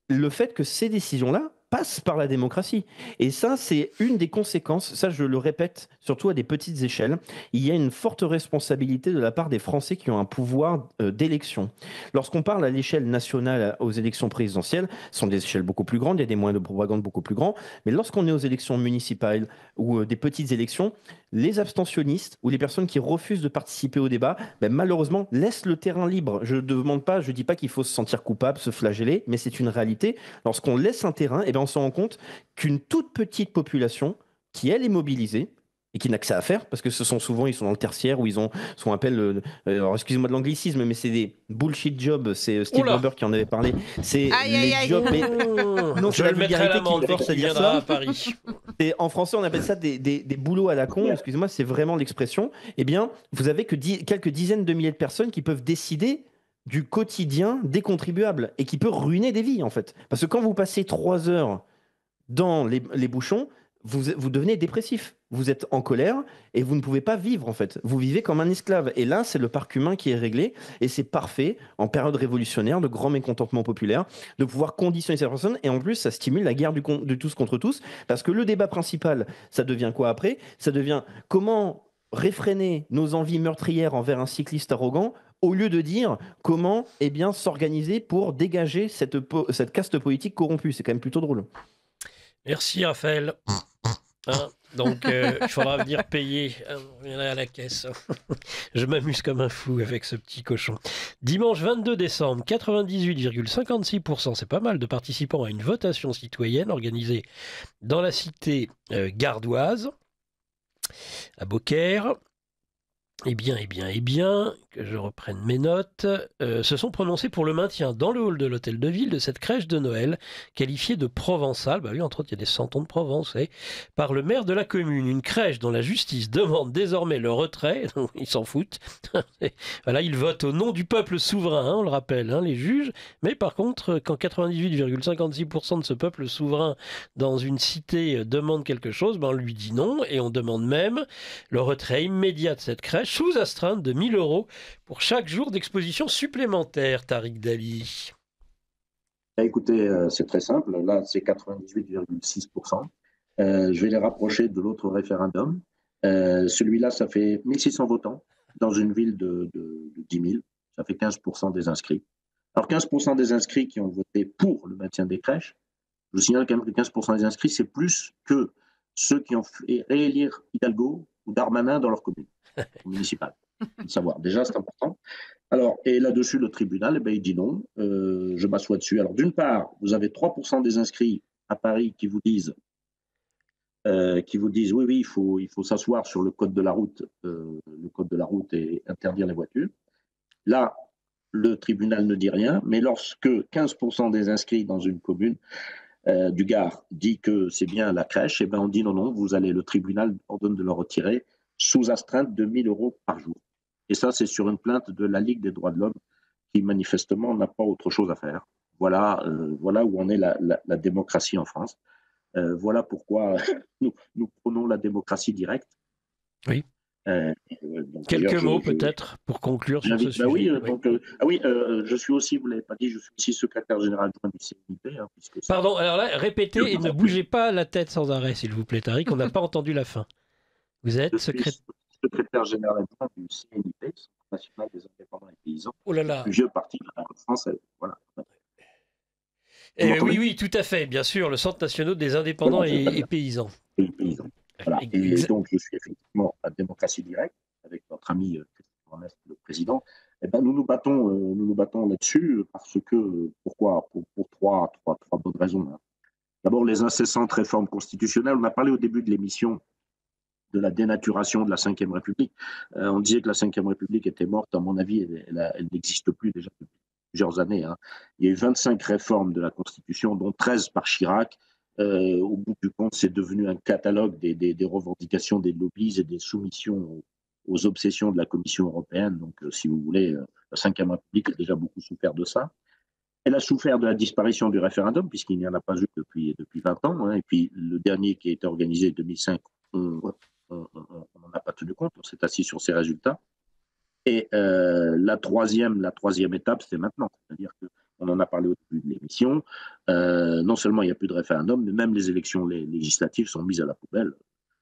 le fait que ces décisions-là passent par la démocratie. Et ça, c'est une des conséquences, ça je le répète, surtout à des petites échelles, il y a une forte responsabilité de la part des Français qui ont un pouvoir d'élection. Lorsqu'on parle à l'échelle nationale aux élections présidentielles, ce sont des échelles beaucoup plus grandes, il y a des moyens de propagande beaucoup plus grands, mais lorsqu'on est aux élections municipales ou des petites élections, les abstentionnistes ou les personnes qui refusent de participer au débat, malheureusement, laissent le terrain libre. Je ne dis pas qu'il faut se sentir coupable, se flageller, mais c'est une réalité. Lorsqu'on laisse un terrain, on se rend compte qu'une toute petite population qui, elle, est mobilisée et qui n'a que ça à faire, parce que ce sont souvent, ils sont dans le tertiaire où ils ont ce qu'on appelle, alors excusez-moi de l'anglicisme, mais c'est des bullshit jobs, c'est Steve Weber qui en avait parlé, c'est les jobs, mais non, c'est la vulgarité qui me force à dire ça à Paris. Et en français, on appelle ça des boulots à la con, excusez-moi, c'est vraiment l'expression. Eh bien, vous avez que quelques dizaines de milliers de personnes qui peuvent décider du quotidien des contribuables et qui peut ruiner des vies en fait. Parce que quand vous passez 3 heures dans les bouchons, vous devenez dépressif. Vous êtes en colère et vous ne pouvez pas vivre en fait. Vous vivez comme un esclave. Et là, c'est le parc humain qui est réglé et c'est parfait en période révolutionnaire, de grand mécontentement populaire, de pouvoir conditionner ces personnes. Et en plus, ça stimule la guerre de tous contre tous parce que le débat principal, ça devient quoi après? Ça devient comment réfréner nos envies meurtrières envers un cycliste arrogant au lieu de dire comment s'organiser pour dégager cette caste politique corrompue. C'est quand même plutôt drôle. Merci Raphaël. Hein, donc, il faudra venir payer. On viendra à la caisse. Je m'amuse comme un fou avec ce petit cochon. Dimanche 22 décembre, 98,56%, c'est pas mal, de participants à une votation citoyenne organisée dans la cité gardoise, à Beaucaire. Eh bien, que je reprenne mes notes, se sont prononcés pour le maintien dans le hall de l'hôtel de ville de cette crèche de Noël, qualifiée de provençale, bah oui, entre autres, il y a des santons de Provence, par le maire de la commune. Une crèche dont la justice demande désormais le retrait, ils s'en foutent. Voilà, ils votent au nom du peuple souverain, on le rappelle, les juges, mais par contre, quand 98,56% de ce peuple souverain dans une cité demande quelque chose, on lui dit non, et on demande même le retrait immédiat de cette crèche sous astreinte de 1 000 € pour chaque jour d'exposition supplémentaire, Tariq Dali. Écoutez, c'est très simple. Là, c'est 98,6%. Je vais les rapprocher de l'autre référendum. Celui-là, ça fait 1600 votants dans une ville de 10 000. Ça fait 15% des inscrits. Alors, 15% des inscrits qui ont voté pour le maintien des crèches, je vous signale quand même que 15% des inscrits, c'est plus que ceux qui ont fait réélire Hidalgo ou Darmanin dans leur commune municipale. De savoir. Déjà, c'est important. Alors, et là-dessus, le tribunal, il dit non. Je m'assois dessus. Alors, d'une part, vous avez 3% des inscrits à Paris qui vous disent oui, il faut s'asseoir sur le code de la route, et interdire les voitures. Là, le tribunal ne dit rien, mais lorsque 15% des inscrits dans une commune du Gard dit que c'est bien la crèche, on dit non, le tribunal ordonne de le retirer sous astreinte de 1 000 € par jour. Et ça, c'est sur une plainte de la Ligue des droits de l'homme qui, manifestement, n'a pas autre chose à faire. Voilà où en est la démocratie en France. Voilà pourquoi nous prenons la démocratie directe. Oui. Quelques mots peut-être pour conclure sur ce sujet. Je suis aussi, vous ne l'avez pas dit, je suis aussi secrétaire général du CNIP. Pardon, alors là, répétez et ne bougez pas la tête sans arrêt, s'il vous plaît, Tariq, on n'a pas entendu la fin. Vous êtes secrétaire général du CNIP, Centre national des indépendants et paysans. Oh là là. Le vieux parti français. Voilà. Oui, tout à fait, bien sûr, le Centre national des indépendants et paysans. Et paysans. Voilà. Et donc, je suis effectivement à Démocratie Directe avec notre ami Christophe Ernest, le président. Nous nous battons là-dessus parce que, pourquoi? Pour trois bonnes raisons. D'abord, les incessantes réformes constitutionnelles. On a parlé au début de l'émission de la dénaturation de la Ve République. On disait que la Ve République était morte. À mon avis, elle n'existe plus déjà depuis plusieurs années. Il y a eu 25 réformes de la Constitution, dont 13 par Chirac. Au bout du compte, c'est devenu un catalogue des revendications des lobbies et des soumissions aux obsessions de la Commission européenne. Donc, si vous voulez, la Ve République a déjà beaucoup souffert de ça. Elle a souffert de la disparition du référendum, puisqu'il n'y en a pas eu depuis 20 ans. Et puis, le dernier qui a été organisé en 2005, on n'en a pas tenu compte, on s'est assis sur ces résultats. Et la troisième étape, c'est maintenant. C'est-à-dire qu'on en a parlé au début de l'émission. Non seulement il n'y a plus de référendum, mais même les élections législatives sont mises à la poubelle.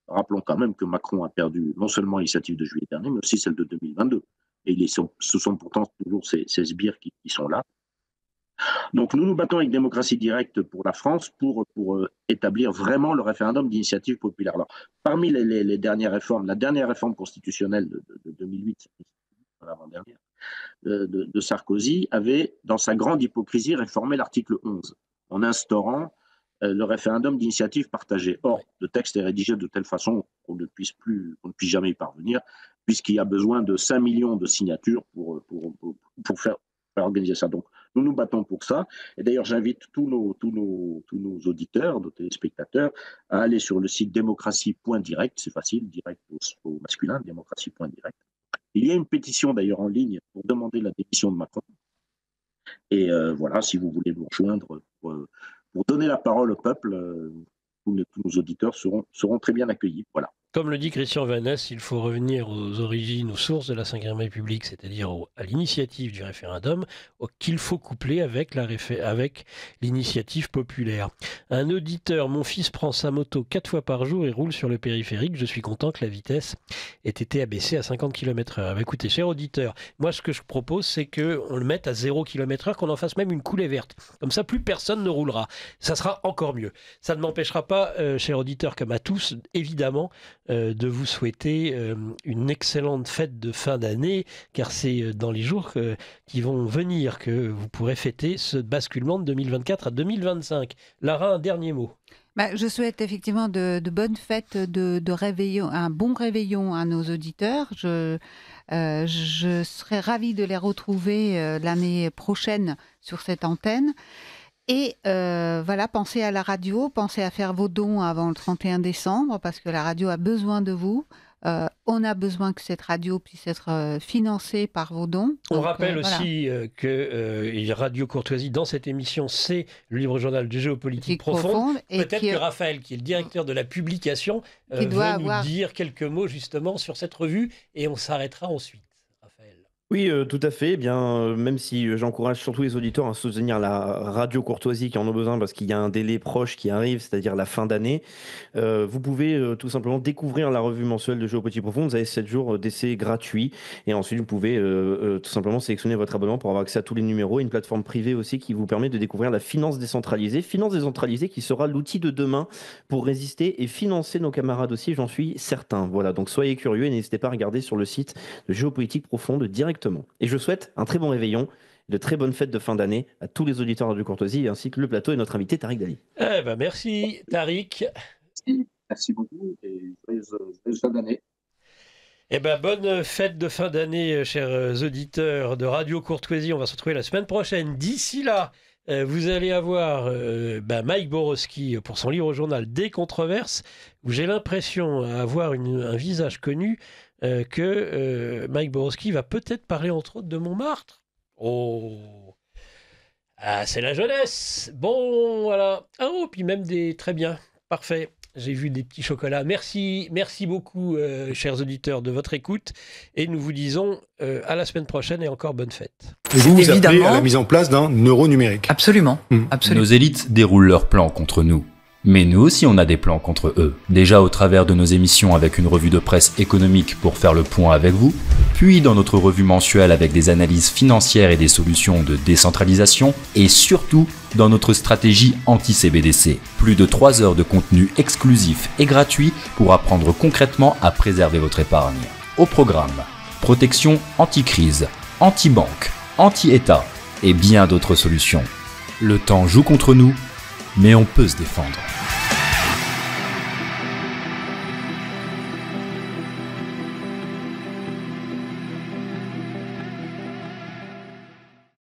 Rappelons quand même que Macron a perdu non seulement l'initiative de juillet dernier, mais aussi celle de 2022. Et ce sont pourtant toujours ces sbires qui sont là. Donc nous nous battons avec Démocratie Directe pour la France pour établir vraiment le référendum d'initiative populaire. Alors, parmi les dernières réformes, la dernière réforme constitutionnelle de 2008, l'avant-dernière, de Sarkozy, avait, dans sa grande hypocrisie, réformé l'article 11 en instaurant le référendum d'initiative partagée. Or, le texte est rédigé de telle façon qu'on ne puisse jamais y parvenir, puisqu'il y a besoin de 5 millions de signatures pour faire organiser ça. Donc, nous nous battons pour ça. Et d'ailleurs, j'invite tous nos auditeurs, nos téléspectateurs, à aller sur le site démocratie.direct. C'est facile, direct au masculin, démocratie.direct. Il y a une pétition d'ailleurs en ligne pour demander la démission de Macron. Et voilà, si vous voulez nous rejoindre pour donner la parole au peuple, tous nos auditeurs seront très bien accueillis. Voilà. Comme le dit Christian Vannès, il faut revenir aux origines, aux sources de la Ve République, c'est-à-dire à l'initiative du référendum, qu'il faut coupler avec l'initiative populaire. Un auditeur, mon fils prend sa moto 4 fois par jour et roule sur le périphérique. Je suis content que la vitesse ait été abaissée à 50 km/h. Écoutez, cher auditeur, moi ce que je propose, c'est qu'on le mette à 0 km/h, qu'on en fasse même une coulée verte. Comme ça, plus personne ne roulera. Ça sera encore mieux. Ça ne m'empêchera pas, cher auditeur, comme à tous, évidemment, de vous souhaiter une excellente fête de fin d'année, car c'est dans les jours qui vont venir que vous pourrez fêter ce basculement de 2024 à 2025. Lara, un dernier mot. Je souhaite effectivement de bonnes fêtes de réveillon, un bon réveillon à nos auditeurs. Je serais ravie de les retrouver l'année prochaine sur cette antenne. Et voilà, pensez à la radio, pensez à faire vos dons avant le 31 décembre, parce que la radio a besoin de vous. On a besoin que cette radio puisse être financée par vos dons. On rappelle aussi que Radio Courtoisie, dans cette émission, c'est le livre journal de géopolitique profonde. Peut-être que Raphaël, qui est le directeur de la publication, veut nous dire quelques mots justement sur cette revue, et on s'arrêtera ensuite. Oui, tout à fait. Eh bien, même si j'encourage surtout les auditeurs à soutenir la radio Courtoisie qui en ont besoin parce qu'il y a un délai proche qui arrive, c'est-à-dire la fin d'année, vous pouvez tout simplement découvrir la revue mensuelle de Géopolitique Profonde. Vous avez 7 jours d'essai gratuit et ensuite vous pouvez tout simplement sélectionner votre abonnement pour avoir accès à tous les numéros et une plateforme privée aussi qui vous permet de découvrir la finance décentralisée. Finance décentralisée qui sera l'outil de demain pour résister et financer nos camarades aussi, j'en suis certain. Voilà, donc soyez curieux et n'hésitez pas à regarder sur le site de Géopolitique Profonde directement. Et je souhaite un très bon réveillon, de très bonnes fêtes de fin d'année à tous les auditeurs de Radio Courtoisie ainsi que le plateau et notre invité Tariq Dali. Merci Tariq. Merci beaucoup et joyeuse fin d'année. Bonne fête de fin d'année, chers auditeurs de Radio Courtoisie. On va se retrouver la semaine prochaine. D'ici là, vous allez avoir Mike Borowski pour son livre journal Des controverses, où j'ai l'impression d'avoir un visage connu, que Mike Borowski va peut-être parler entre autres de Montmartre. Oh, c'est la jeunesse. Bon, voilà. Puis même très bien, parfait. J'ai vu des petits chocolats. Merci beaucoup, chers auditeurs, de votre écoute. Et nous vous disons à la semaine prochaine et encore bonne fête. Et vous appelez à la mise en place d'un euro numérique. Absolument. Nos élites déroulent leurs plans contre nous. Mais nous aussi on a des plans contre eux. Déjà au travers de nos émissions avec une revue de presse économique pour faire le point avec vous, puis dans notre revue mensuelle avec des analyses financières et des solutions de décentralisation, et surtout dans notre stratégie anti-CBDC. Plus de 3 heures de contenu exclusif et gratuit pour apprendre concrètement à préserver votre épargne. Au programme, protection anti-crise, anti-banque, anti-État et bien d'autres solutions. Le temps joue contre nous, mais on peut se défendre.